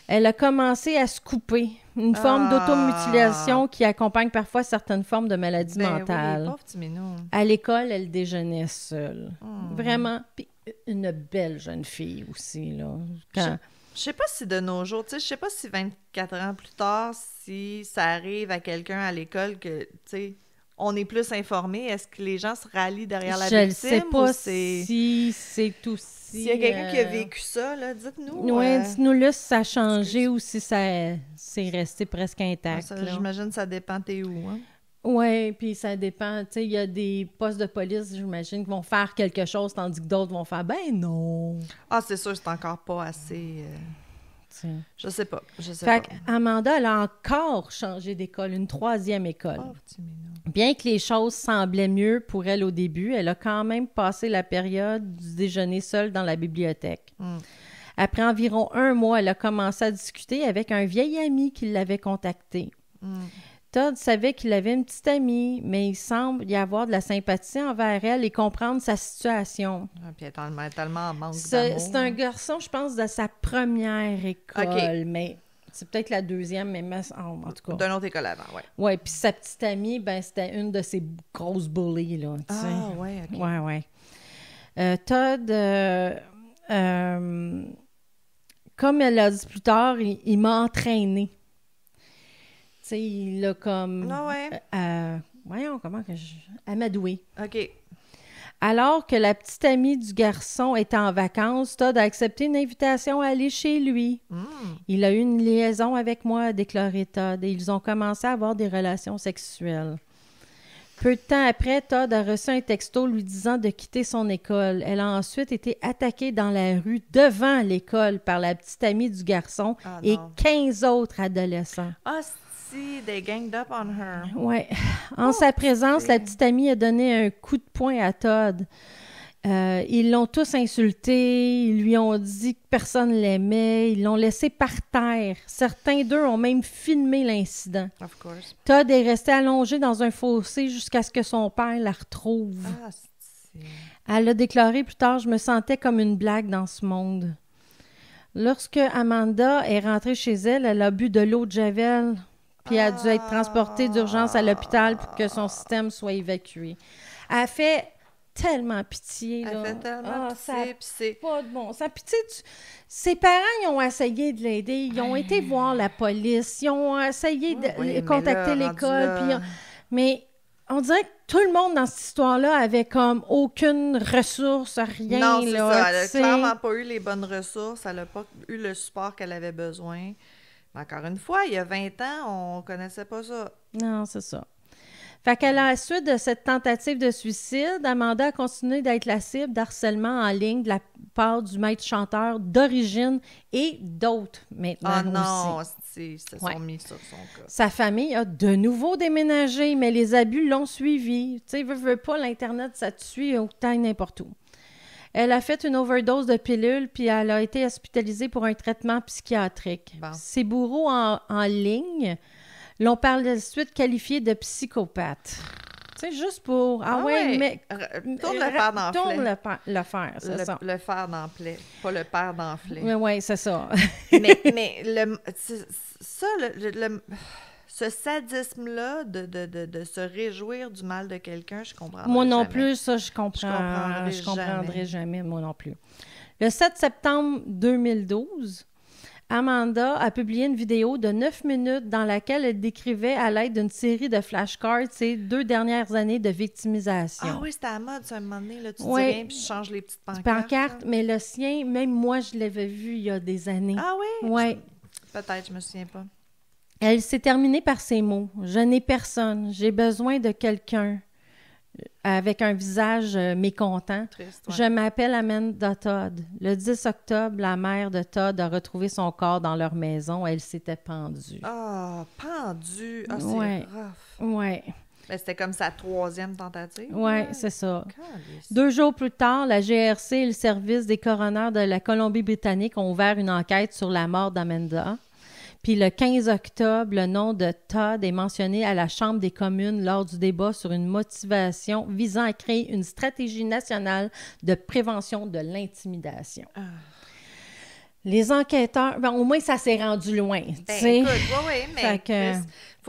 Elle a commencé à se couper. Une forme d'automutilation qui accompagne parfois certaines formes de maladies mentales. Oui, pauvre petit minou. À l'école, elle déjeunait seule. Vraiment. Puis une belle jeune fille aussi, là. Je sais pas si de nos jours, tu sais, je sais pas si 24 ans plus tard, si ça arrive à quelqu'un à l'école que, tu sais, on est plus informé. Est-ce que les gens se rallient derrière la victime? Je ne sais pas si c'est aussi... S'il y a quelqu'un qui a vécu ça, là, dites-nous. Oui, dites-nous là si ça a changé ou si c'est resté presque intact. J'imagine que ça dépend t'es où, hein? Oui, puis ça dépend. Tu sais, il y a des postes de police, j'imagine, qui vont faire quelque chose, tandis que d'autres vont faire « Ben non! » C'est sûr, c'est encore pas assez... Je sais pas. Fait qu'Amanda, elle a encore changé d'école, une 3e école. Oh, petit minou. Bien que les choses semblaient mieux pour elle au début, elle a quand même passé la période du déjeuner seule dans la bibliothèque. Après environ 1 mois, elle a commencé à discuter avec un vieil ami qui l'avait contacté. Todd savait qu'il avait une petite amie, mais il semble y avoir de la sympathie envers elle et comprendre sa situation. Puis elle est tellement en manque d'amour. C'est un garçon, je pense, de sa première école, mais c'est peut-être la 2e, mais en tout cas. D'une autre école avant, oui. Oui, puis sa petite amie, c'était une de ses grosses bullies, là, tu sais. Oui, OK. Oui. Todd, comme elle l'a dit plus tard, il m'a entraînée. Tu sais, il a comme... voyons, comment que je... amadoué. OK. Alors que la petite amie du garçon était en vacances, Todd a accepté une invitation à aller chez lui. Il a eu une liaison avec moi, a déclaré Todd, et ils ont commencé à avoir des relations sexuelles. Peu de temps après, Todd a reçu un texto lui disant de quitter son école. Elle a ensuite été attaquée dans la rue devant l'école par la petite amie du garçon et 15 autres adolescents. They ganged up on her. Oui. En sa présence, la petite amie a donné un coup de poing à Todd. Ils l'ont tous insulté, ils lui ont dit que personne l'aimait, ils l'ont laissé par terre. Certains d'eux ont même filmé l'incident. Of course. Todd est resté allongé dans un fossé jusqu'à ce que son père la retrouve. Elle a déclaré plus tard « Je me sentais comme une blague dans ce monde ». Lorsque Amanda est rentrée chez elle, elle a bu de l'eau de Javel, puis elle a dû être transportée d'urgence à l'hôpital pour que son système soit évacué. Elle a fait tellement pitié. Elle fait tellement pitié, puis c'est... pas de bon sens. Puis tu sais, ses parents, ils ont essayé de l'aider. Ils ont été voir la police. Ils ont essayé de contacter l'école. Mais on dirait que tout le monde dans cette histoire-là avait comme aucune ressource, rien. Non, c'est là, ça. Elle n'a clairement pas eu les bonnes ressources. Elle n'a pas eu le support qu'elle avait besoin. Mais encore une fois, il y a 20 ans, on connaissait pas ça. Non, c'est ça. Fait qu'à la suite de cette tentative de suicide, Amanda a continué d'être la cible d'harcèlement en ligne de la part du maître chanteur d'origine et d'autres maintenant aussi. Ils se sont mis sur son cas. Sa famille a de nouveau déménagé, mais les abus l'ont suivi. Tu sais, veut pas, l'Internet, ça te suit autant n'importe où. Elle a fait une overdose de pilules, puis elle a été hospitalisée pour un traitement psychiatrique. Bon. Ses bourreaux en ligne l'ont par la suite qualifiée de psychopathe. Tu sais, juste pour... mais... Tourne le fer dans Tourne le fer, c'est ça. Le fer dans le plaie, pas le père dans le flé. Oui, c'est ça. mais ce sadisme-là de se réjouir du mal de quelqu'un, je comprends Moi non jamais. plus, ça, je comprendrai jamais, moi non plus. Le 7 septembre 2012, Amanda a publié une vidéo de 9 minutes dans laquelle elle décrivait à l'aide d'une série de flashcards ses 2 dernières années de victimisation. Ah oui, c'était à la mode, ça, un moment donné. Là, tu dis Ouais. rien, puis tu changes les petites pancartes. Pancarte, mais le sien, même moi, je l'avais vu il y a des années. Ah oui? Ouais. Peut-être, je me souviens pas. Elle s'est terminée par ces mots. « Je n'ai personne. J'ai besoin de quelqu'un. » Avec un visage mécontent. Triste, ouais. Je m'appelle Amanda Todd. Le 10 octobre, la mère de Todd a retrouvé son corps dans leur maison. Elle s'était pendue. Ah, pendue. Ah, c'est Ouais. rough. Ouais. Ben, c'était comme sa 3e tentative. Ouais, c'est ça. Calice. 2 jours plus tard, la GRC et le service des coroners de la Colombie-Britannique ont ouvert une enquête sur la mort d'Amanda. Puis le 15 octobre, le nom de Todd est mentionné à la Chambre des communes lors du débat sur une motivation visant à créer une stratégie nationale de prévention de l'intimidation. Ah. Les enquêteurs, ben, au moins ça s'est rendu loin, tu Ben, sais. écoute, oui, mais Fait que-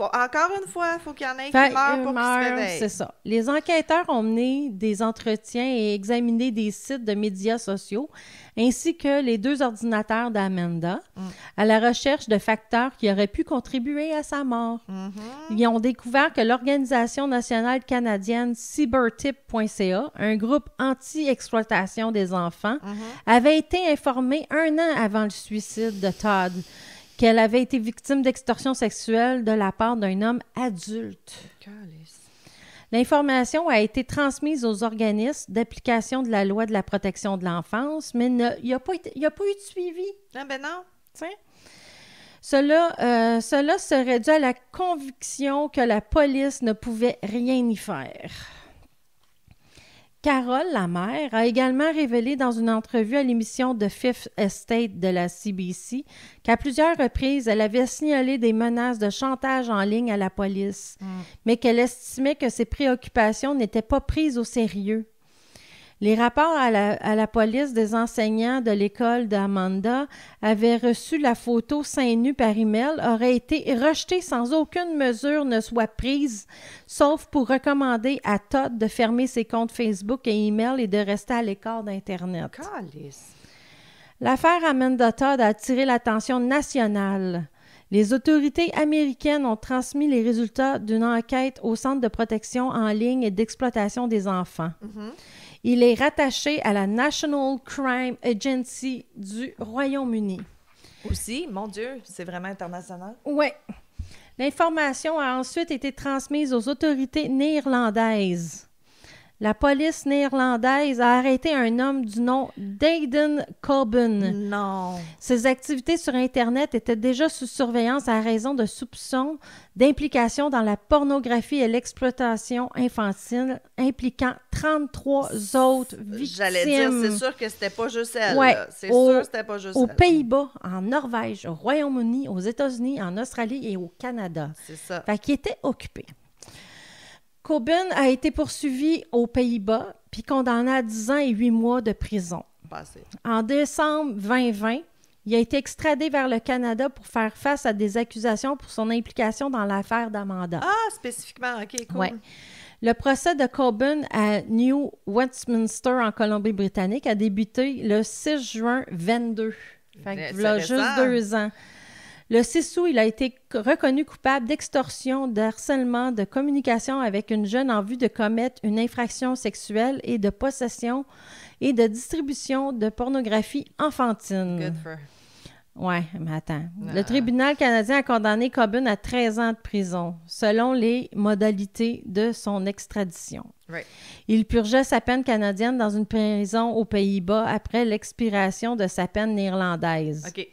encore une fois, il faut qu'il y en ait Fait, qui meurent pour qu'ils se réveillent. c'est ça. Les enquêteurs ont mené des entretiens et examiné des sites de médias sociaux ainsi que les 2 ordinateurs d'Amanda à la recherche de facteurs qui auraient pu contribuer à sa mort. Ils ont découvert que l'Organisation nationale canadienne cybertip.ca, un groupe anti-exploitation des enfants, avait été informé 1 an avant le suicide de Todd qu'elle avait été victime d'extorsion sexuelle de la part d'un homme adulte. Calice. L'information a été transmise aux organismes d'application de la loi de la protection de l'enfance, mais il n'y a pas eu de suivi. Ah, ben non. T'sais. Cela serait dû à la conviction que la police ne pouvait rien y faire. Carole, la mère, a également révélé dans une entrevue à l'émission de Fifth Estate de la CBC qu'à plusieurs reprises, elle avait signalé des menaces de chantage en ligne à la police, mais qu'elle estimait que ses préoccupations n'étaient pas prises au sérieux. Les rapports à la police des enseignants de l'école d'Amanda avaient reçu la photo seins nus par email auraient été rejetés sans aucune mesure ne soit prise, sauf pour recommander à Todd de fermer ses comptes Facebook et email et de rester à l'écart d'Internet. Calice. L'affaire Amanda Todd a attiré l'attention nationale. Les autorités américaines ont transmis les résultats d'une enquête au Centre de protection en ligne et d'exploitation des enfants. Il est rattaché à la National Crime Agency du Royaume-Uni. Aussi, mon Dieu, c'est vraiment international. Oui. L'information a ensuite été transmise aux autorités néerlandaises. La police néerlandaise a arrêté un homme du nom d'Aiden Coben. Non. Ses activités sur Internet étaient déjà sous surveillance à raison de soupçons d'implication dans la pornographie et l'exploitation infantile, impliquant 33 autres victimes. J'allais dire, c'est sûr que c'était pas juste elle. Ouais, Là. C'est sûr que c'était pas juste aux elle. Pays-Bas, en Norvège, au Royaume-Uni, aux États-Unis, en Australie et au Canada. C'est ça. Fait qu'il était occupé. Coben a été poursuivi aux Pays-Bas puis condamné à 10 ans et 8 mois de prison. Passé. En décembre 2020, il a été extradé vers le Canada pour faire face à des accusations pour son implication dans l'affaire d'Amanda. Ah, spécifiquement, OK, cool. Ouais. Le procès de Coben à New Westminster en Colombie-Britannique a débuté le 6 juin 22. Fait que C'est voilà récent. juste 2 ans. Le 6 août, il a été reconnu coupable d'extorsion, de harcèlement, de communication avec une jeune en vue de commettre une infraction sexuelle et de possession et de distribution de pornographie enfantine. Good for her. Ouais, mais attends. Le tribunal canadien a condamné Coben à 13 ans de prison, selon les modalités de son extradition. Right. Il purgeait sa peine canadienne dans une prison aux Pays-Bas après l'expiration de sa peine néerlandaise. OK.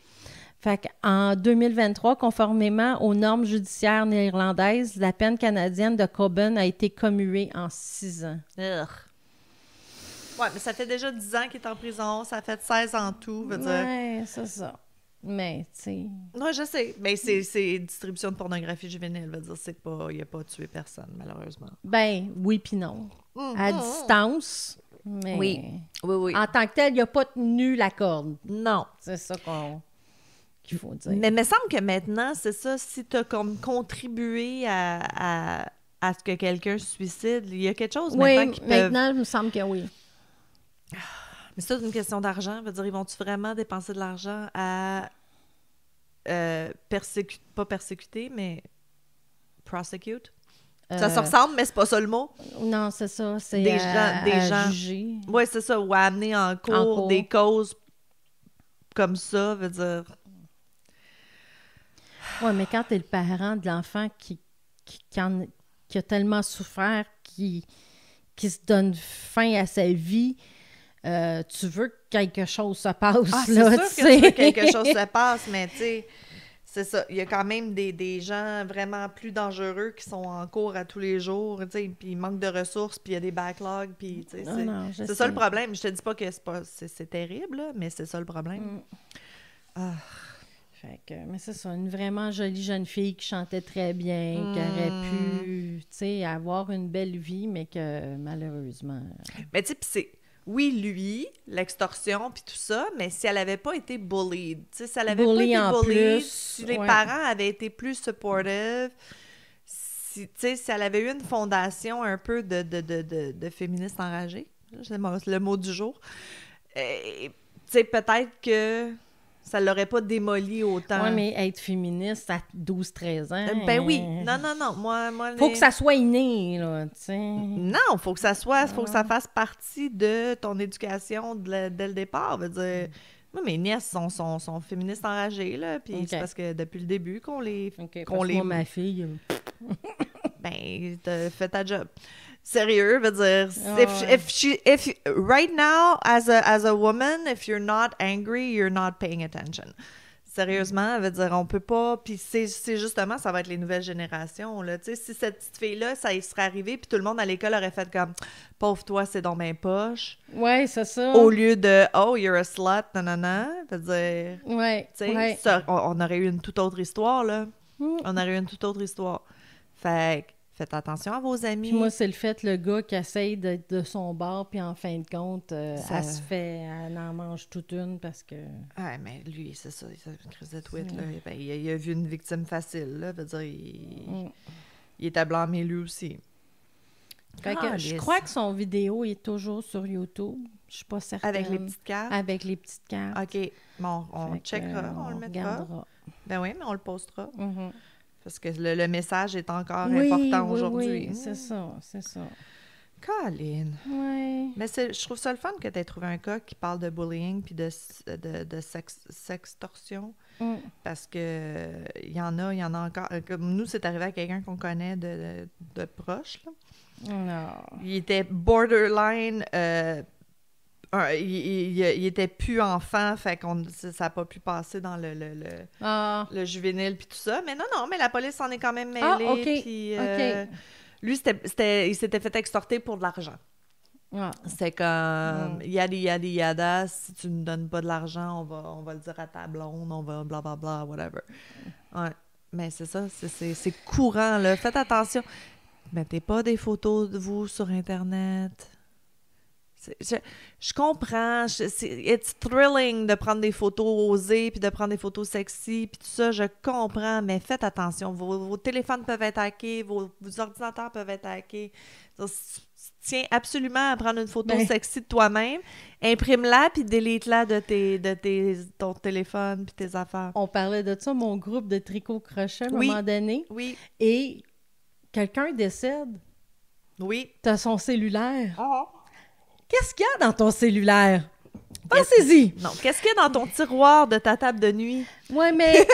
Fait qu'en 2023, conformément aux normes judiciaires néerlandaises, la peine canadienne de Coben a été commuée en 6 ans. Ugh. Ouais, mais ça fait déjà 10 ans qu'il est en prison, ça fait 16 ans tout, veut dire. Ouais, c'est ça. Mais, tu sais... Non, je sais, mais c'est distribution de pornographie juvénile, veut dire, c'est pas, il a pas tué personne, malheureusement. Ben, oui puis non. À distance, mais... Oui, oui. En tant que tel, il n'a pas tenu la corde. Non. C'est ça qu'il faut dire. Mais il me semble que maintenant, c'est ça, si tu as comme contribué à ce que quelqu'un se suicide, il y a quelque chose maintenant qui peut... maintenant, il me semble que oui. Mais c'est une question d'argent. Veut dire, ils vont-tu vraiment dépenser de l'argent à pas persécuter, mais prosecute. Ça se ressemble, mais c'est pas ça le mot. Non, c'est ça. C'est des gens juger. Oui, c'est ça. Ou à amener en cours des causes comme ça, veut dire... Oui, mais quand t'es le parent de l'enfant qui a tellement souffert, qui se donne fin à sa vie, tu veux que quelque chose se passe. Ah, là, c'est sûr que tu veux que quelque chose se passe, mais tu sais... C'est ça. Il y a quand même des gens vraiment plus dangereux qui sont en cours à tous les jours, tu sais, puis il manque de ressources, puis il y a des backlogs, puis tu sais, c'est ça le problème. Je te dis pas que c'est terrible, là, mais c'est ça le problème. Fait que, mais c'est ça, une vraiment jolie jeune fille qui chantait très bien, qui aurait pu, tu sais, avoir une belle vie, mais que malheureusement... Mais tu sais, puis c'est... Oui, lui, l'extorsion, puis tout ça, mais si elle n'avait pas été bullied, tu sais, si elle n'avait pas été bullied, si les parents avaient été plus supportive, si elle avait eu une fondation un peu de féministes enragées, c'est le mot du jour, tu sais, peut-être que ça l'aurait pas démoli autant. Oui, mais être féministe à 12-13 ans... Ben oui. Non. Moi, faut que ça soit inné, là, tu sais. Non, faut que ça fasse partie de ton éducation dès le départ. Veut dire, moi, mes nièces sont féministes enragées, là, puis c'est parce que depuis le début qu'on les... Moi, ma fille... Ben, t'as fait ta job. Sérieux, veut dire, if right now, as a woman, if you're not angry, you're not paying attention. Sérieusement, veut dire, on peut pas, puis c'est justement, ça va être les nouvelles générations, là, tu sais, si cette petite fille-là, ça y serait arrivé, puis tout le monde à l'école aurait fait comme, pauvre toi, c'est dans mes poches. Ouais, c'est ça. Au lieu de, oh, you're a slut, nanana, veut dire, ouais, tu sais, on aurait eu une toute autre histoire, là. On aurait eu une toute autre histoire. Fait que, faites attention à vos amis. Puis moi, c'est le fait, le gars qui essaye d'être de son bord, puis en fin de compte, elle en mange toute une parce que... Ouais, mais lui, c'est ça, il s'est crise de tweet, là. Ben, il a vu une victime facile, là. Veut dire, il est à blâmer lui aussi. Fait que je crois que son vidéo est toujours sur YouTube. Je suis pas certaine. Avec les petites cartes? Avec les petites cartes. OK. Bon, on checkera, on le mettra. Regardera. Ben oui, mais on le postera. Parce que le message est encore important aujourd'hui. Oui, c'est ça. Colin. Oui. Mais je trouve ça le fun que tu aies trouvé un cas qui parle de bullying puis de sextorsion. Parce que il y en a encore. Comme nous, c'est arrivé à quelqu'un qu'on connaît de proche. Là. Non. Il était borderline... il était plus enfant, fait qu'on ça n'a pas pu passer dans le juvénile puis tout ça. Mais non, mais la police s'en est quand même mêlée. Puis lui, il s'était fait extorter pour de l'argent. C'était comme yada, si tu ne donnes pas de l'argent, on va le dire à ta blonde, on va blablabla, whatever. Ouais. Mais c'est ça, c'est courant, là. Faites attention. Mettez pas des photos de vous sur Internet. Je comprends, it's thrilling de prendre des photos osées, puis de prendre des photos sexy, puis tout ça, je comprends, mais faites attention, vos téléphones peuvent être hackés, vos ordinateurs peuvent être hackés. Si tu tiens absolument à prendre une photo sexy de toi-même, imprime-la, puis délite-la de ton téléphone, puis tes affaires. On parlait de ça, mon groupe de tricot-crochet, à un moment donné, et quelqu'un décède. Oui. T'as son cellulaire. Qu'est-ce qu'il y a dans ton cellulaire? Pensez-y! Non, qu'est-ce qu'il y a dans ton tiroir de ta table de nuit? Oui, mais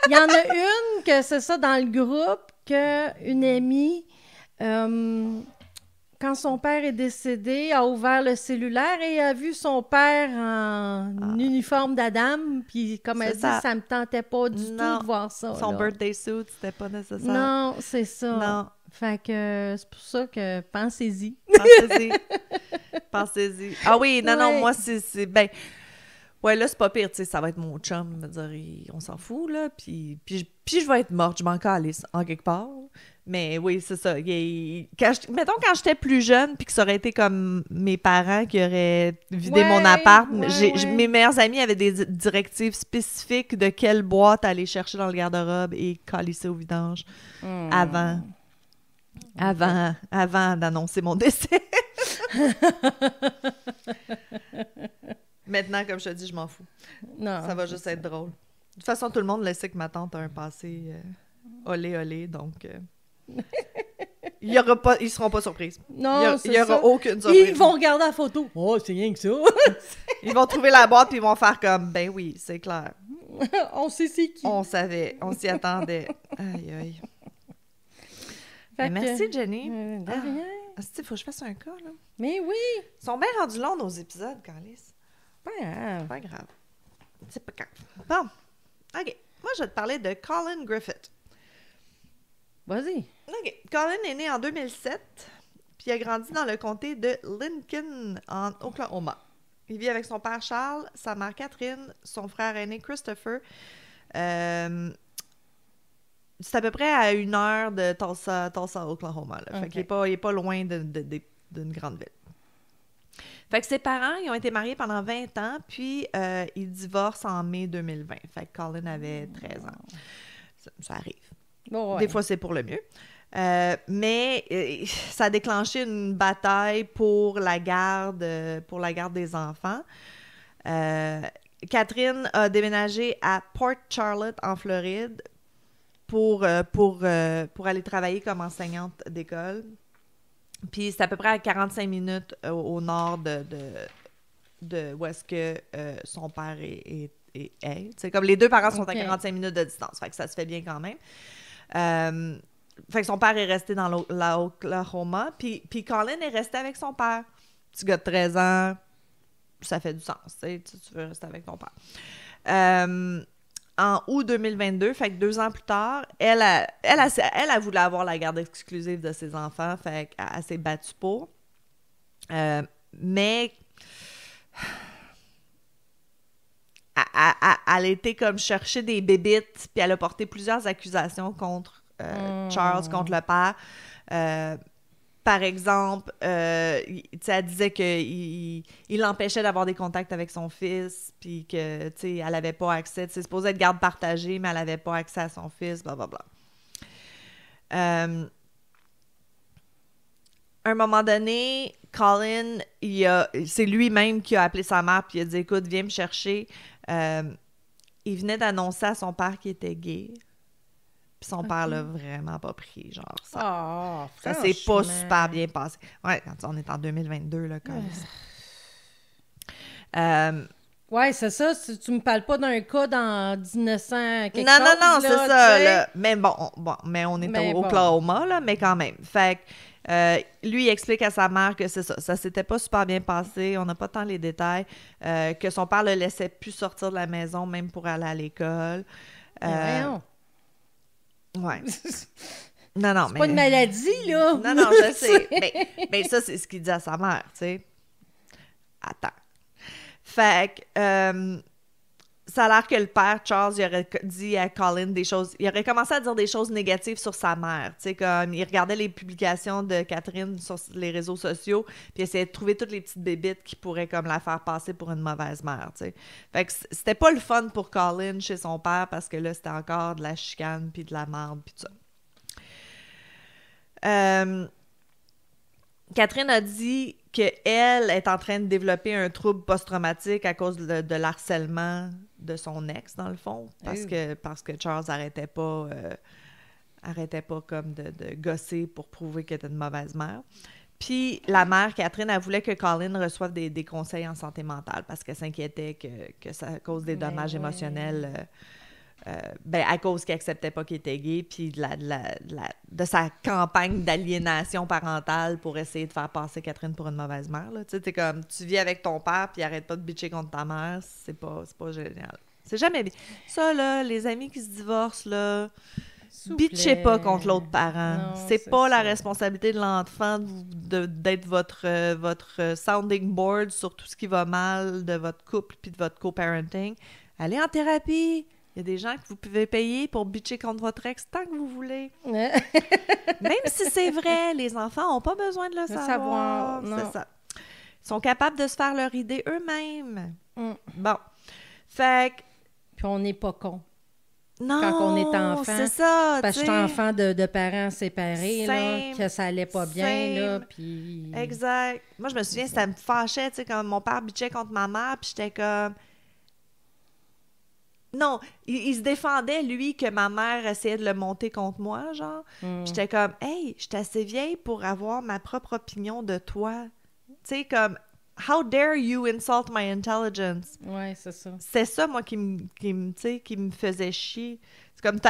il y en a une que c'est ça dans le groupe, qu'une amie, quand son père est décédé, a ouvert le cellulaire et a vu son père en uniforme d'Adam, puis comme elle dit, ça me tentait pas du tout de voir ça. Son birthday suit, c'était pas nécessaire. Non, c'est ça. Non. Fait que c'est pour ça que pensez-y. Pensez-y. Ah oui, non, moi, c'est ben... Ouais, là, c'est pas pire, tu sais, ça va être mon chum, je veux dire, on s'en fout, là, puis je vais être morte, je m'en calisse, en quelque part. Mais oui, c'est ça. Mettons, quand j'étais plus jeune, puis que ça aurait été comme mes parents qui auraient vidé mon appart, mes meilleurs amis avaient des directives spécifiques de quelle boîte aller chercher dans le garde-robe et calisser au vidange avant d'annoncer mon décès. Maintenant, comme je te dis, je m'en fous. Non, ça va juste être drôle. toute façon, tout le monde le sait que ma tante a un passé olé, donc il y aura pas, ils seront pas surprises. Non, il y aura aucune surprise. Ils vont regarder la photo. Oh, c'est rien que ça. Ils vont trouver la boîte puis ils vont faire comme, ben oui, c'est clair. On sait c'est qui. On savait, on s'y attendait. Aïe, aïe. Ben, merci, Jenny. De rien. Il faut que je fasse un cas, là. Mais oui. Ils sont bien rendus longs, nos épisodes, Calice. Pas grave. C'est pas grave. Bon, OK. Moi, je vais te parler de Colin Griffith. Vas-y. OK. Colin est né en 2007, puis il a grandi dans le comté de Lincoln, en Oklahoma. Il vit avec son père Charles, sa mère Catherine, son frère aîné Christopher. C'est à peu près à 1 heure de Tulsa, Oklahoma. Là. Fait qu'il est pas loin d'une grande ville. Fait que ses parents, ils ont été mariés pendant 20 ans, puis ils divorcent en mai 2020. Fait que Colin avait 13 ans. Ça arrive. Oh, ouais. Des fois, c'est pour le mieux. Mais ça a déclenché une bataille pour la garde des enfants. Catherine a déménagé à Port Charlotte, en Floride, pour aller travailler comme enseignante d'école. Puis c'est à peu près à 45 minutes au nord de où est-ce que son père est. C'est comme les deux parents sont à 45 minutes de distance. Fait que ça se fait bien quand même. Fait que son père est resté dans l'Oklahoma, puis Colin est resté avec son père. Petit gars de 13 ans, ça fait du sens, tu veux rester avec ton père. En août 2022, fait que 2 ans plus tard, elle a voulu avoir la garde exclusive de ses enfants, fait qu'elle s'est battue pour. Mais elle a été comme chercher des bébites, puis elle a porté plusieurs accusations contre Charles, contre le père. Par exemple, elle disait qu'il l'empêchait d'avoir des contacts avec son fils, puis que, elle n'avait pas accès. C'est supposé être garde partagée, mais elle n'avait pas accès à son fils, blablabla. À un moment donné, Colin, c'est lui-même qui a appelé sa mère, puis il a dit « Écoute, viens me chercher. » Il venait d'annoncer à son père qu'il était gay. Puis son père l'a vraiment pas pris, genre ça. Ça s'est pas super bien passé. Ouais, quand on est en 2022, là, quand même. Ouais, c'est ça. Tu me parles pas d'un cas dans 1900 quelque non, chose. Non, c'est ça. T'sais. Là. Mais bon, mais on est au Oklahoma, là, mais quand même. Fait que lui, il explique à sa mère que c'est ça. Ça s'était pas super bien passé. On n'a pas tant les détails. Que son père le laissait plus sortir de la maison, même pour aller à l'école. Ouais. Non, c'est pas une maladie, là. Non, je sais. Mais ça, c'est ce qu'il dit à sa mère, tu sais. Attends. Fait que ça a l'air que le père, Charles, il aurait dit à Colin des choses... Il aurait commencé à dire des choses négatives sur sa mère, tu sais, comme il regardait les publications de Catherine sur les réseaux sociaux, puis essayait de trouver toutes les petites bébites qui pourraient comme la faire passer pour une mauvaise mère, tu sais. Fait que c'était pas le fun pour Colin chez son père, parce que là, c'était encore de la chicane, puis de la merde, puis tout ça. Catherine a dit qu'elle est en train de développer un trouble post-traumatique à cause de l'harcèlement de son ex, dans le fond, parce que Charles arrêtait pas comme de gosser pour prouver qu'elle était une mauvaise mère. Puis la mère, Catherine, elle voulait que Colin reçoive des conseils en santé mentale parce qu'elle s'inquiétait que ça cause des dommages émotionnels... à cause qu'il acceptait pas qu'il était gay, puis de sa campagne d'aliénation parentale pour essayer de faire passer Catherine pour une mauvaise mère. Tu sais, t'es comme, tu vis avec ton père, puis arrête pas de bitcher contre ta mère, c'est pas génial. C'est jamais bien. Ça, là, les amis qui se divorcent, là, bitchez pas contre l'autre parent. Non, c'est pas la responsabilité de l'enfant d'être votre sounding board sur tout ce qui va mal de votre couple puis de votre co-parenting. Allez en thérapie. Il y a des gens que vous pouvez payer pour bitcher contre votre ex tant que vous voulez. Même si c'est vrai, les enfants n'ont pas besoin de le savoir. C'est ça. Ils sont capables de se faire leur idée eux-mêmes. Bon. Fait que... Puis on n'est pas con. Non, quand on est enfant. C'est ça, parce que je suis enfant de parents séparés, là, que ça allait pas bien, là, puis... Exact. Moi, je me souviens, ça me fâchait, tu sais, quand mon père bitchait contre ma mère, puis j'étais comme... Non, il se défendait, lui, que ma mère essayait de le monter contre moi, genre. Puis j'étais comme, hey, je suis assez vieille pour avoir ma propre opinion de toi. Tu sais, comme, how dare you insult my intelligence? Ouais, c'est ça. C'est ça, moi, qui me faisait chier. C'est comme,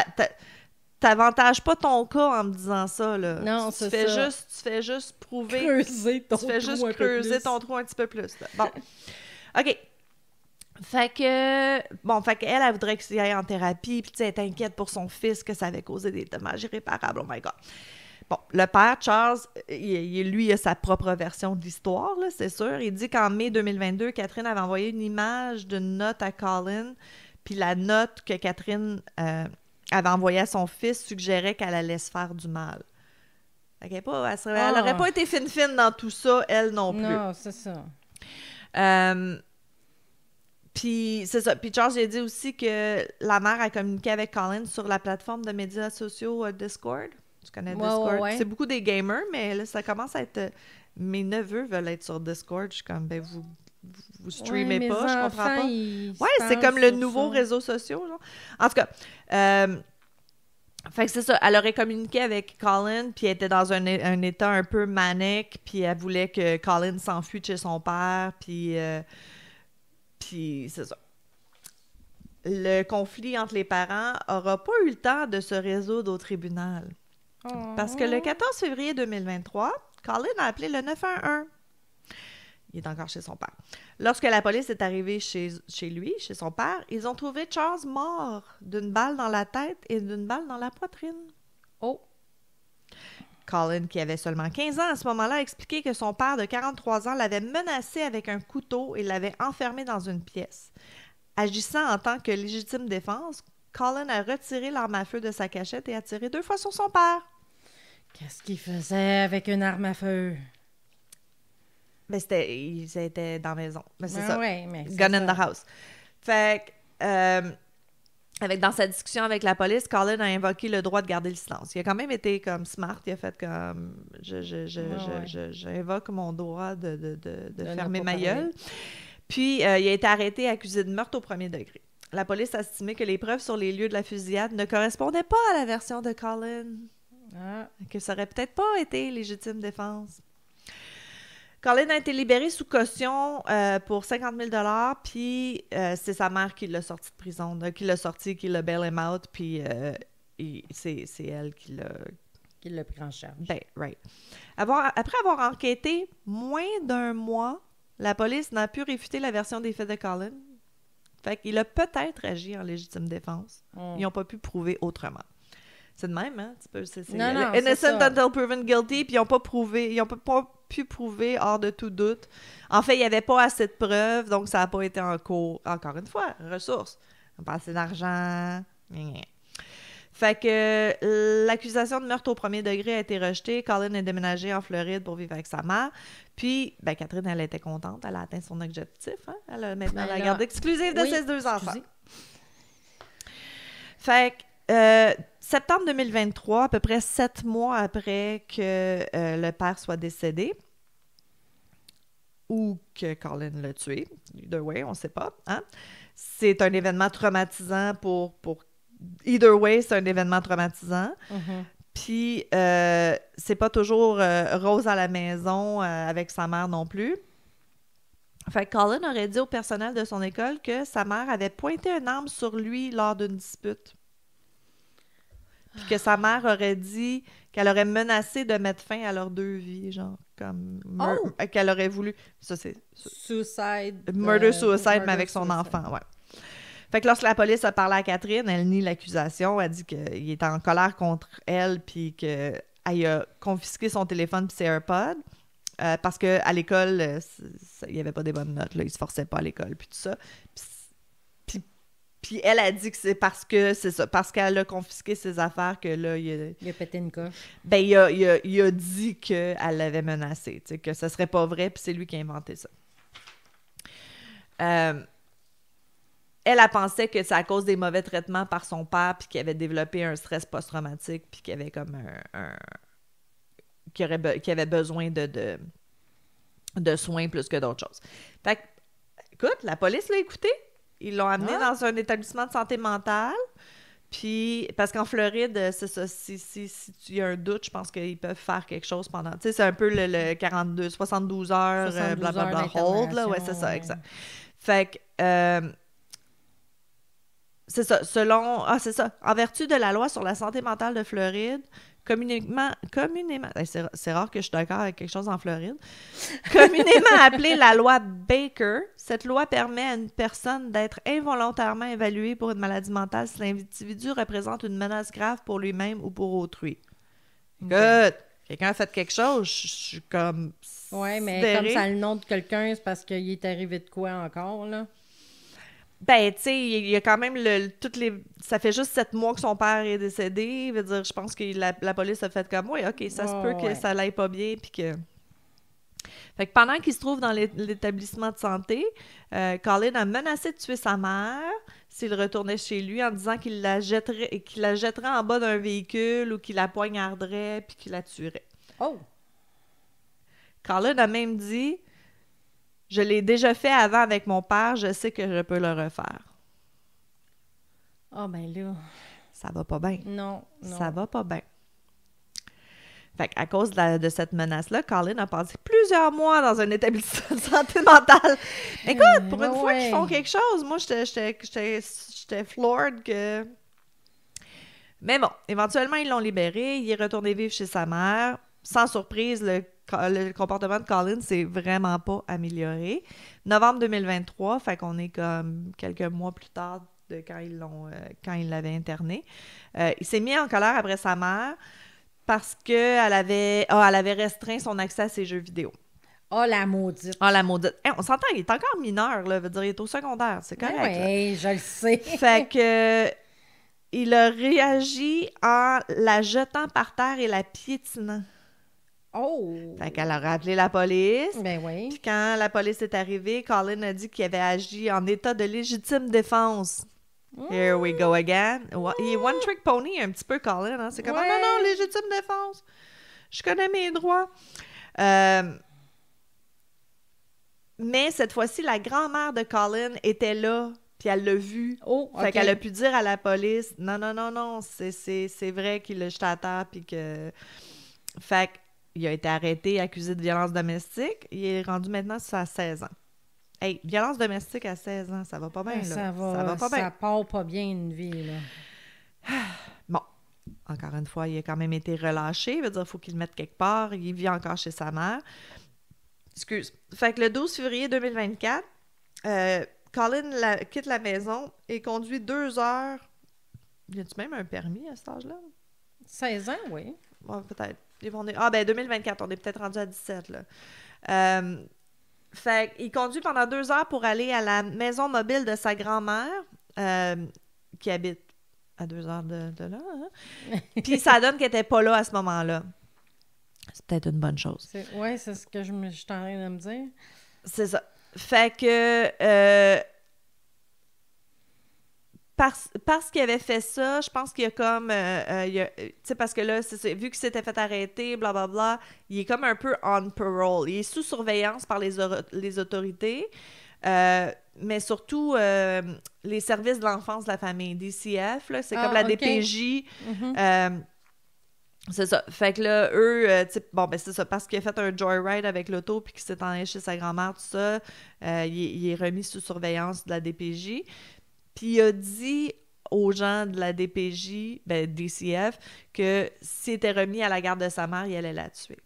t'avantages pas ton cas en me disant ça, là. Non, c'est ça. Tu fais juste prouver... Creuser ton trou Tu fais juste un peu creuser plus. ton trou un petit peu plus, là. Bon. OK. Fait qu'elle, elle voudrait qu'il aille en thérapie, puis tu sais, elle est inquiète pour son fils, que ça avait causé des dommages irréparables. Oh my God. Bon, le père, Charles, lui, il a sa propre version de l'histoire, là, c'est sûr. Il dit qu'en mai 2022, Catherine avait envoyé une image d'une note à Colin, puis la note que Catherine avait envoyée à son fils suggérait qu'elle allait se faire du mal. Elle n'aurait pas été fine dans tout ça, elle non plus. Non, c'est ça. Puis c'est ça. Puis Charles, il a dit aussi que la mère a communiqué avec Colin sur la plateforme de médias sociaux Discord. Tu connais Discord? Ouais. C'est beaucoup des gamers, mais là, ça commence à être... Mes neveux veulent être sur Discord. Je suis comme, ben vous streamez pas, je comprends pas. Ouais, c'est comme le nouveau réseau social, genre. En tout cas, fait que c'est ça. Elle aurait communiqué avec Colin, puis elle était dans un état un peu manique, puis elle voulait que Colin s'enfuit de chez son père, puis c'est ça. Le conflit entre les parents n'aura pas eu le temps de se résoudre au tribunal. Parce que le 14 février 2023, Colin a appelé le 911. Il est encore chez son père. Lorsque la police est arrivée chez lui, chez son père, ils ont trouvé Charles mort d'une balle dans la tête et d'une balle dans la poitrine. Oh! Colin, qui avait seulement 15 ans à ce moment-là, a expliqué que son père de 43 ans l'avait menacé avec un couteau et l'avait enfermé dans une pièce. Agissant en tant que légitime défense, Colin a retiré l'arme à feu de sa cachette et a tiré 2 fois sur son père. Qu'est-ce qu'il faisait avec une arme à feu? Ben, il était dans la maison. Mais c'est ça. Ouais, mais Gun in the house. Fait que, dans sa discussion avec la police, Colin a invoqué le droit de garder le silence. Il a quand même été comme smart. Il a fait comme j'invoque mon droit de fermer ma gueule. Puis, il a été arrêté et accusé de meurtre au premier degré. La police a estimé que les preuves sur les lieux de la fusillade ne correspondaient pas à la version de Colin. Que ça aurait peut-être pas été légitime défense. Colin a été libéré sous caution pour 50 000 $, puis c'est sa mère qui l'a sorti de prison, qui l'a bail him out, puis c'est elle qui l'a pris en charge. Ben, right. Après avoir enquêté moins d'1 mois, la police n'a pu réfuter la version des faits de Colin. Fait qu'il a peut-être agi en légitime défense. Ils n'ont pas pu prouver autrement. C'est de même, hein? Non, innocent until proven guilty, puis ils n'ont pas pu prouver hors de tout doute. En fait, il n'y avait pas assez de preuves, donc ça n'a pas été en cours. Encore une fois, ressources. Pas assez d'argent. Fait que l'accusation de meurtre au premier degré a été rejetée. Colin est déménagé en Floride pour vivre avec sa mère. Puis, ben, Catherine, elle était contente. Elle a atteint son objectif. Hein? Elle a maintenant la garde exclusive de ses 2 enfants. Fait que, septembre 2023, à peu près 7 mois après que le père soit décédé, ou que Colin l'a tué, either way, on ne sait pas. Hein? C'est un événement traumatisant pour either way, c'est un événement traumatisant. Puis, c'est pas toujours rose à la maison avec sa mère non plus. Fait que Colin aurait dit au personnel de son école que sa mère avait pointé une arme sur lui lors d'une dispute. Puis que sa mère aurait dit qu'elle aurait menacé de mettre fin à leurs 2 vies, genre, comme... qu'elle aurait voulu... Ça, c'est... Suicide. Murder-suicide, mais avec son enfant, ouais. Fait que lorsque la police a parlé à Catherine, elle nie l'accusation. Elle dit qu'il était en colère contre elle, puis qu'elle a confisqué son téléphone puis ses AirPods, parce qu'à l'école, il n'y avait pas des bonnes notes, là. Il se forçait pas à l'école, puis tout ça. Puis elle a dit que c'est parce qu'elle a confisqué ses affaires que là, il a pété une coche. Ben, il a dit qu'elle l'avait menacé, tu sais, que ce serait pas vrai, puis c'est lui qui a inventé ça. Elle a pensé que c'est à cause des mauvais traitements par son père, puis qu'il avait développé un stress post-traumatique, puis qu'il avait comme qu'il avait besoin de soins plus que d'autres choses. Fait que, écoute, la police l'a écouté. Ils l'ont amené dans un établissement de santé mentale. Puis, parce qu'en Floride, c'est ça, si tu y a un doute, je pense qu'ils peuvent faire quelque chose pendant... Tu sais, c'est un peu le 72 heures, blablabla, hold, là. Ouais, c'est ça, exact. Fait que... c'est ça, c'est ça. En vertu de la loi sur la santé mentale de Floride, communément c'est rare que je suis d'accord avec quelque chose en Floride, communément appelée la loi Baker, cette loi permet à une personne d'être involontairement évaluée pour une maladie mentale si l'individu représente une menace grave pour lui-même ou pour autrui. Good! Quelqu'un a fait quelque chose, je suis comme... Ouais, mais comme ça a le nom de quelqu'un, c'est parce qu'il est arrivé de quoi encore, là? Ben, tu sais, il y a quand même ça fait juste 7 mois que son père est décédé. Je veux dire, je pense que la police a fait comme, oui, OK, ça se peut que ça l'aille pas bien, puis que... Fait que pendant qu'il se trouve dans l'établissement de santé, Colin a menacé de tuer sa mère s'il retournait chez lui en disant qu'il la jetterait en bas d'un véhicule ou qu'il la poignarderait puis qu'il la tuerait. Oh! Colin a même dit... Je l'ai déjà fait avant avec mon père, je sais que je peux le refaire. Ah, ben là... Ça va pas bien. Non. Ça va pas bien. Fait qu'à cause de cette menace-là, Colin a passé plusieurs mois dans un établissement de santé mentale. Écoute, pour une fois qu'ils font quelque chose, moi, j'étais floored que... Mais bon, éventuellement, ils l'ont libéré. Il est retourné vivre chez sa mère. Sans surprise, le comportement de Colin s'est vraiment pas amélioré. Novembre 2023, fait qu'on est comme quelques mois plus tard de quand ils l'avaient interné. Il s'est mis en colère après sa mère parce qu'elle avait restreint son accès à ses jeux vidéo. Oh, la maudite! Oh, la maudite! Hey, on s'entend, il est encore mineur, là. Veut dire, il est au secondaire, c'est correct. Oui, je le sais. Fait que... il a réagi en la jetant par terre et la piétinant. Oh! Fait qu'elle a rappelé la police. Ben oui. Puis quand la police est arrivée, Colin a dit qu'il avait agi en état de légitime défense. Here we go again. Il est one trick pony un petit peu, Colin. Hein? C'est comme, non, légitime défense. Je connais mes droits. Mais cette fois-ci, la grand-mère de Colin était là, puis elle l'a vu. Oh, OK. Fait qu'elle a pu dire à la police, non, c'est vrai qu'il l'a jeté à terre, puis que... Fait qu'il a été arrêté, accusé de violence domestique. Il est rendu maintenant à 16 ans. Hey, violence domestique à 16 ans, ça va pas bien, là. Ça va pas bien. Ça part pas bien une vie, là. Bon, encore une fois, il a quand même été relâché. Il veut dire, il faut qu'il le mette quelque part. Il vit encore chez sa mère. Excuse. Fait que le 12 février 2024, Colin quitte la maison et conduit 2 heures. Y a-tu même un permis à cet âge-là? 16 ans, oui. Ouais, peut-être. 2024, on est peut-être rendu à 17, là. Fait qu'il conduit pendant 2 heures pour aller à la maison mobile de sa grand-mère, qui habite à 2 heures de là. Hein? Puis ça donne qu'elle n'était pas là à ce moment-là. C'est peut-être une bonne chose. Oui, c'est ce que je suis en train de me dire. C'est ça. Fait que... Parce qu'il avait fait ça, je pense qu'il y a comme... tu sais, parce que là, vu qu'il s'était fait arrêter, blablabla, il est comme un peu on parole. Il est sous surveillance par les autorités, mais surtout les services de l'enfance de la famille, DCF, là, c'est comme la DPJ. Mm-hmm. C'est ça. Fait que là, eux, c'est ça, parce qu'il a fait un joyride avec l'auto puis qu'il s'est enlevé chez sa grand-mère, tout ça, il est remis sous surveillance de la DPJ. Puis il a dit aux gens de la DPJ, DCF, que s'il était remis à la garde de sa mère, il allait la tuer.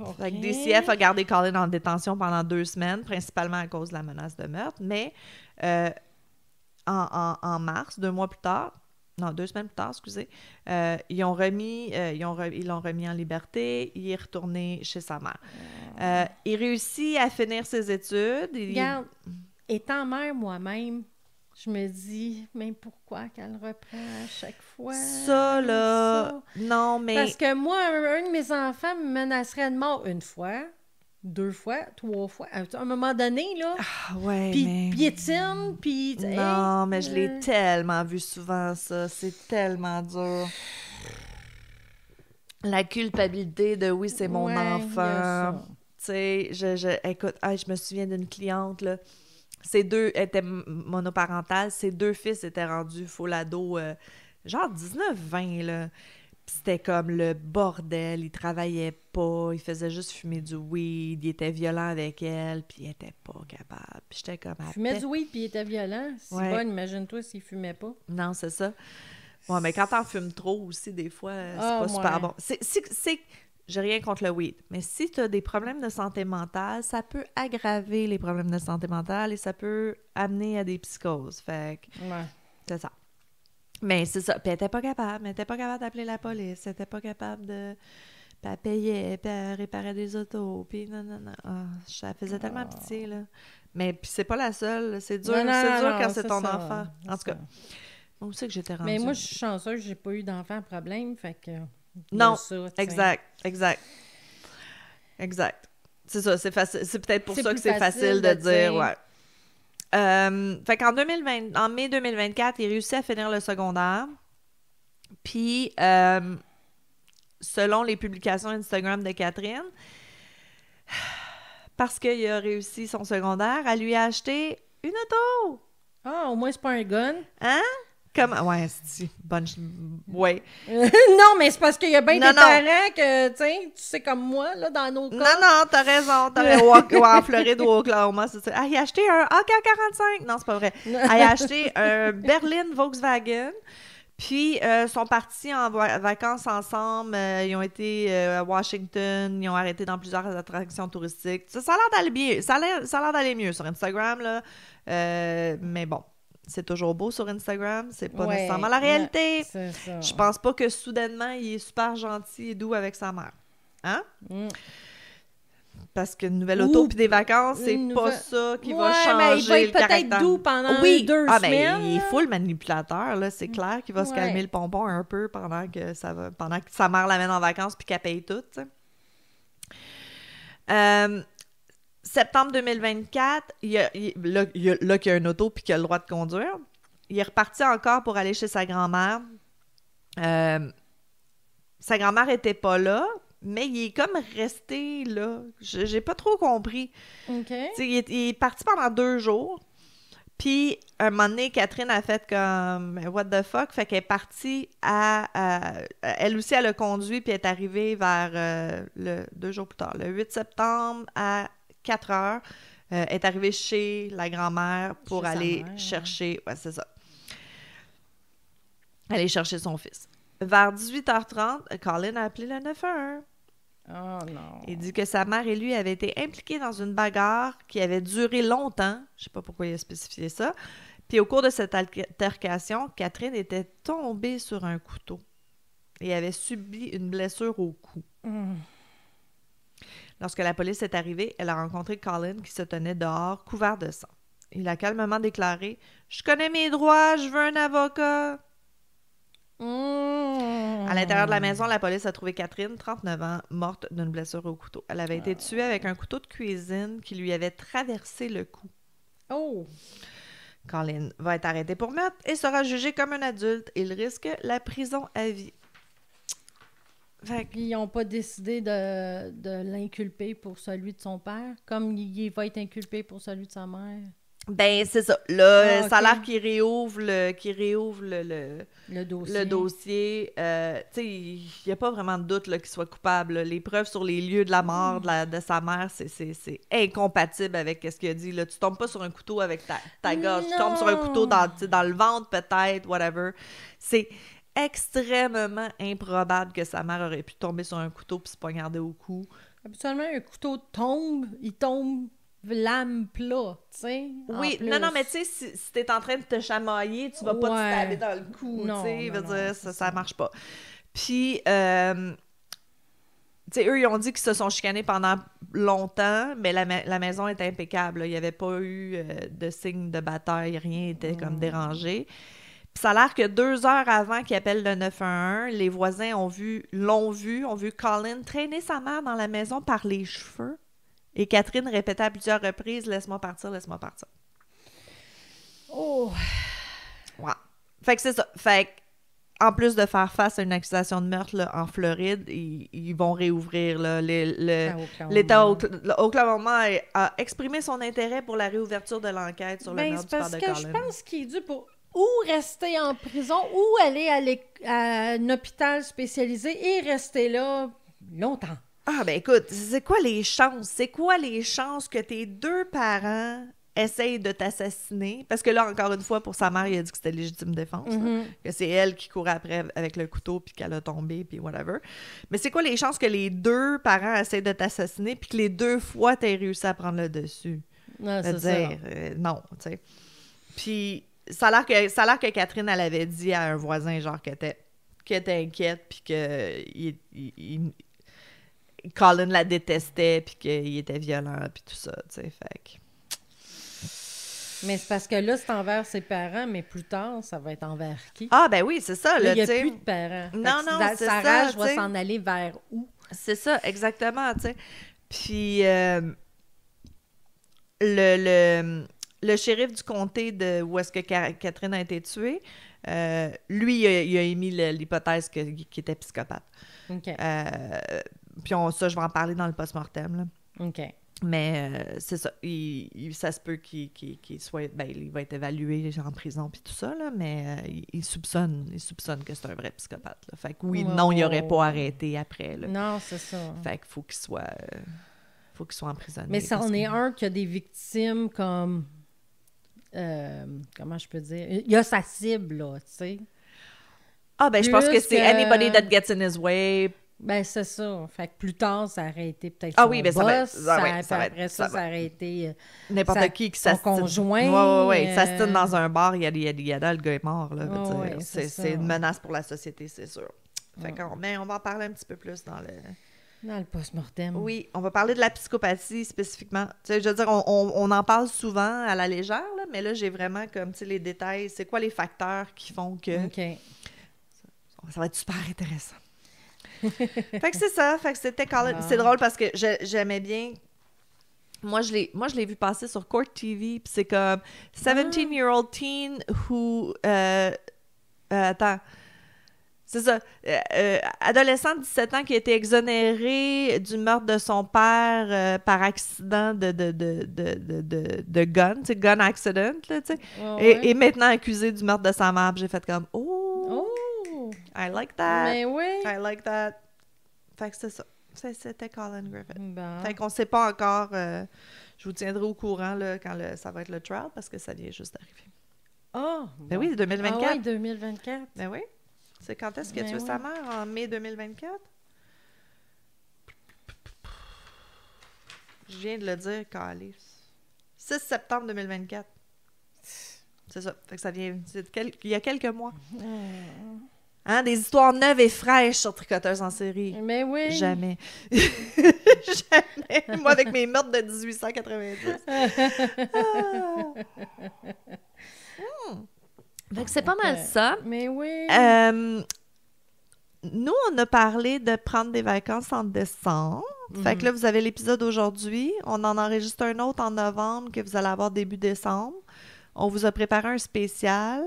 Okay. Fait que DCF a gardé Colin en détention pendant 2 semaines, principalement à cause de la menace de meurtre, mais en mars, 2 mois plus tard, non, 2 semaines plus tard, excusez, ils l'ont remis en liberté, il est retourné chez sa mère. Il réussit à finir ses études. Regarde, étant mère moi-même, je me dis, mais pourquoi qu'elle reprend à chaque fois? Ça, là, non, mais... Parce que moi, un de mes enfants me menacerait de mort 1 fois, 2 fois, 3 fois. À un moment donné, là, puis piétine, puis... Non, mais je l'ai tellement vu souvent, ça. C'est tellement dur. La culpabilité de « oui, c'est mon enfant ». sais, écoute, je me souviens d'une cliente, là, ses deux étaient monoparentales, ses deux fils étaient rendus full ado, genre 19-20, là. Puis c'était comme le bordel, il travaillait pas, il faisait juste fumer du weed, il était violent avec elle, puis il était pas capable. Puis j'étais comme... Il fumait du weed, puis il était violent. C'est bon, imagine-toi s'il fumait pas. Non, c'est ça. Ouais, mais quand t'en fumes trop aussi, des fois, c'est pas super bon. J'ai rien contre le weed, mais si tu as des problèmes de santé mentale, ça peut aggraver les problèmes de santé mentale et ça peut amener à des psychoses. Fait que c'est ça. Mais c'est ça. Puis elle était pas capable. Elle était pas capable d'appeler la police. Elle était pas capable de... Puis elle payait, puis elle réparait des autos, puis non. Ça faisait tellement pitié, là. Mais puis c'est pas la seule. C'est dur, quand c'est ton enfant. En tout cas, moi aussi que j'étais rendue. Mais moi, je suis chanceuse, j'ai pas eu d'enfant à problème, fait que... Non, exact. C'est ça, c'est facile. C'est peut-être pour ça que c'est facile de dire, ouais. Fait qu'en mai 2024, il réussit à finir le secondaire. Puis, selon les publications Instagram de Catherine, parce qu'il a réussi son secondaire, elle lui a acheté une auto. Ah, au moins, c'est pas un gun. Hein? Ouais, c'est bonne... Ouais. Non, mais c'est parce qu'il y a bien des parents que, tu sais, comme moi, là, dans nos cas. Non, t'as raison. En Floride ou au Oklahoma, c'est ça. Il a acheté un AK-45. Non, c'est pas vrai. Il a acheté un Berlin Volkswagen. Puis, sont partis en vacances ensemble. Ils ont été à Washington. Ils ont arrêté dans plusieurs attractions touristiques. Ça a l'air d'aller bien. Ça a l'air d'aller mieux sur Instagram, là. Mais bon. C'est toujours beau sur Instagram, c'est pas nécessairement la réalité. C'est ça. Je pense pas que soudainement, il est super gentil et doux avec sa mère. Hein? Parce qu'une nouvelle auto puis des vacances, c'est pas ça qui va changer mais il va être peut-être doux pendant 2 ben, semaines. il est full manipulateur, là. C'est clair qu'il va se calmer le pompon un peu pendant que sa mère l'amène en vacances puis qu'elle paye tout, tu sais. Septembre 2024, il y a une auto puis qu'il a le droit de conduire. Il est reparti encore pour aller chez sa grand-mère. Sa grand-mère était pas là, mais il est comme resté là. J'ai pas trop compris. OK. Il est parti pendant 2 jours. Puis, un moment donné, Catherine a fait comme « What the fuck? » Fait qu'elle est partie elle aussi, elle a conduit puis elle est arrivée vers 2 jours plus tard. Le 8 septembre à 4 heures, est arrivée chez la grand-mère pour aller chercher... Ouais, c'est ça. Aller chercher son fils. Vers 18h30, Colin a appelé le 911. Oh non. Il dit que sa mère et lui avaient été impliqués dans une bagarre qui avait duré longtemps. Je sais pas pourquoi il a spécifié ça. Puis au cours de cette altercation, Catherine était tombée sur un couteau et avait subi une blessure au cou. Lorsque la police est arrivée, elle a rencontré Colin qui se tenait dehors, couvert de sang. Il a calmement déclaré « Je connais mes droits, je veux un avocat. » À l'intérieur de la maison, la police a trouvé Catherine, 39 ans, morte d'une blessure au couteau. Elle avait été tuée avec un couteau de cuisine qui lui avait traversé le cou. Colin va être arrêté pour meurtre et sera jugé comme un adulte. Il risque la prison à vie. Ils n'ont pas décidé de l'inculper pour celui de son père, comme il va être inculpé pour celui de sa mère. Ben, c'est ça. Là, ça a l'air qu'il réouvre le dossier. Tu sais, il n'y a pas vraiment de doute qu'il soit coupable. Là. Les preuves sur les lieux de la mort de sa mère, c'est incompatible avec ce qu'il a dit. Là. Tu tombes pas sur un couteau avec ta gorge. Tu tombes sur un couteau dans le ventre, peut-être, whatever. C'est extrêmement improbable que sa mère aurait pu tomber sur un couteau puis se poignarder au cou. Habituellement, un couteau il tombe lame plat, tu sais. Oui, non, mais tu sais, si t'es en train de te chamailler, tu vas pas te stabber dans le cou, tu sais, ça marche pas. Puis, tu sais, eux, ils ont dit qu'ils se sont chicanés pendant longtemps, mais la maison est impeccable, là. Il n'y avait pas eu de signe de bataille, rien n'était comme dérangé. Puis ça a l'air que 2 heures avant qu'il appelle le 911, les voisins ont vu Colin traîner sa mère dans la maison par les cheveux. Et Catherine répétait à plusieurs reprises « Laisse-moi partir, laisse-moi partir. » Oh! Ouais. Fait que c'est ça. Fait en plus de faire face à une accusation de meurtre là, en Floride, ils vont réouvrir là, l'État Oklahoma a exprimé son intérêt pour la réouverture de l'enquête sur le meurtre du père de Colin. Parce que je pense qu'il est dû pour ou rester en prison ou aller à un hôpital spécialisé et rester là longtemps. Ah, ben écoute, c'est quoi les chances? C'est quoi les chances que tes deux parents essayent de t'assassiner? Parce que là, encore une fois, pour sa mère, il a dit que c'était légitime défense. Là, que c'est elle qui courait après avec le couteau puis qu'elle a tombé puis whatever. Mais c'est quoi les chances que les deux parents essayent de t'assassiner puis que les deux fois, t'aies réussi à prendre le dessus? Non, c'est ça. Non, tu sais. Puis ça a l'air que Catherine, elle avait dit à un voisin, genre, qu'elle était inquiète puis que Colin la détestait puis qu'il était violent puis tout ça, tu sais, fait que... Mais c'est parce que là, c'est envers ses parents, mais plus tard, ça va être envers qui? Ah, ben oui, c'est ça. Là, il n'y a t'sais... plus de parents. Non, c'est sa ça. rage va s'en aller vers où? C'est ça, exactement, tu sais. Puis, le shérif du comté où est-ce que Catherine a été tuée, lui, il a émis l'hypothèse qu'il était psychopathe. OK. Puis ça, je vais en parler dans le post-mortem, là. OK. Mais c'est ça, ça se peut qu'il soit... Ben, il va être évalué en prison puis tout ça, là, mais il soupçonne que c'est un vrai psychopathe. Là. Fait que oui, non, il n'aurait pas arrêté après. Là. Non, c'est ça. Fait qu'il faut qu'il soit emprisonné. Mais c'en est un qui a des victimes comme... comment je peux dire? Il y a sa cible, là, tu sais. Ah, ben je pense que c'est anybody that gets in his way... Ben, c'est ça. Fait que plus tard, ça aurait été peut-être son boss, après ça aurait été... n'importe qui son conjoint. Oui, ça se tient dans un bar, il y a le gars est mort, là. C'est une menace pour la société, c'est sûr. Fait mais on va en parler un petit peu plus dans le post-mortem. Oui, on va parler de la psychopathie spécifiquement. Tu sais, je veux dire, on en parle souvent à la légère, là, mais là, j'ai vraiment comme, tu sais, les détails. C'est quoi les facteurs qui font que... OK. Ça va être super intéressant. Fait que c'est ça. Fait que c'était Colin. C'est drôle parce que j'aimais bien... Moi, je l'ai vu passer sur Court TV, puis c'est comme 17-year-old teen who... attends... C'est ça. Adolescent de 17 ans qui a été exonéré du meurtre de son père par accident de gun, tu sais, gun accident, là, tu sais. Et maintenant accusé du meurtre de sa mère. J'ai fait comme, I like that. Mais oui. I like that. Fait que c'est ça. C'était Colin Griffith. Bon. Fait qu'on sait pas encore. Je vous tiendrai au courant là, quand ça va être le trial parce que ça vient juste d'arriver. Ben oui, 2024. Ah oui, 2024. Ben oui. C'est quand est-ce qu'il a tué sa mère? En mai 2024? Je viens de le dire, Calice. 6 septembre 2024. C'est ça. Fait que ça vient... il y a quelques mois. Hein, des histoires neuves et fraîches sur Tricoteuse en série. Mais oui. Jamais. Jamais. Moi, avec mes meurtres de 1890. Fait que c'est pas mal ça. Mais oui. Nous, on a parlé de prendre des vacances en décembre. Fait que là, vous avez l'épisode aujourd'hui. On en enregistre un autre en novembre que vous allez avoir début décembre. On vous a préparé un spécial.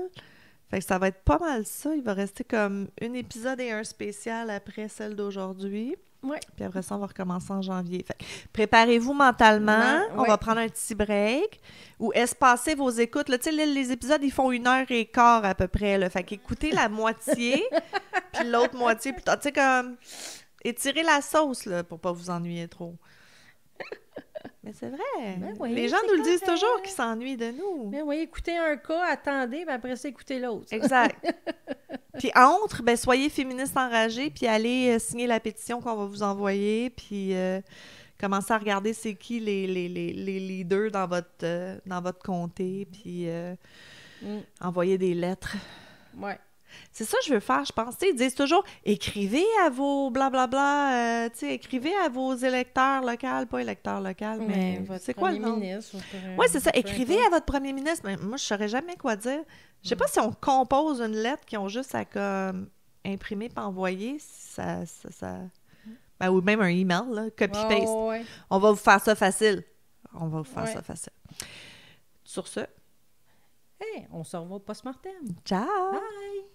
Fait que ça va être pas mal ça. Il va rester comme un épisode et un spécial après celle d'aujourd'hui. Oui. Puis après ça, on va recommencer en janvier. Fait que préparez-vous mentalement. On va prendre un petit break. Ou espacez vos écoutes. Là, tu sais, les épisodes, ils font 1h15 à peu près. Là. Fait qu'écoutez la moitié, puis l'autre moitié plus tard. Tu sais, comme... étirez la sauce, là, pour pas vous ennuyer trop. Mais c'est vrai. Ben oui, les gens nous le disent toujours qu'ils s'ennuient de nous. Mais oui, écoutez un cas, attendez, puis après ça, écoutez l'autre. Exact. Puis entre, ben soyez féministes enragés, puis allez signer la pétition qu'on va vous envoyer, puis commencez à regarder c'est qui les leaders dans votre comté, puis envoyer des lettres. Ouais. C'est ça que je veux faire, je pense. Ils disent toujours « Écrivez à vos blablabla, écrivez à vos électeurs locaux, pas électeurs locaux, mais c'est quoi le nom? Oui, c'est ça. Écrivez à votre premier ministre. Mais moi, je ne saurais jamais quoi dire. Je sais pas si on compose une lettre qu'ils ont juste à comme imprimer et envoyer, ben, ou même un email, là, copy-paste. Ouais. On va vous faire ça facile. Ça facile. Sur ce, on se revoit au post-mortem. ciao! Bye!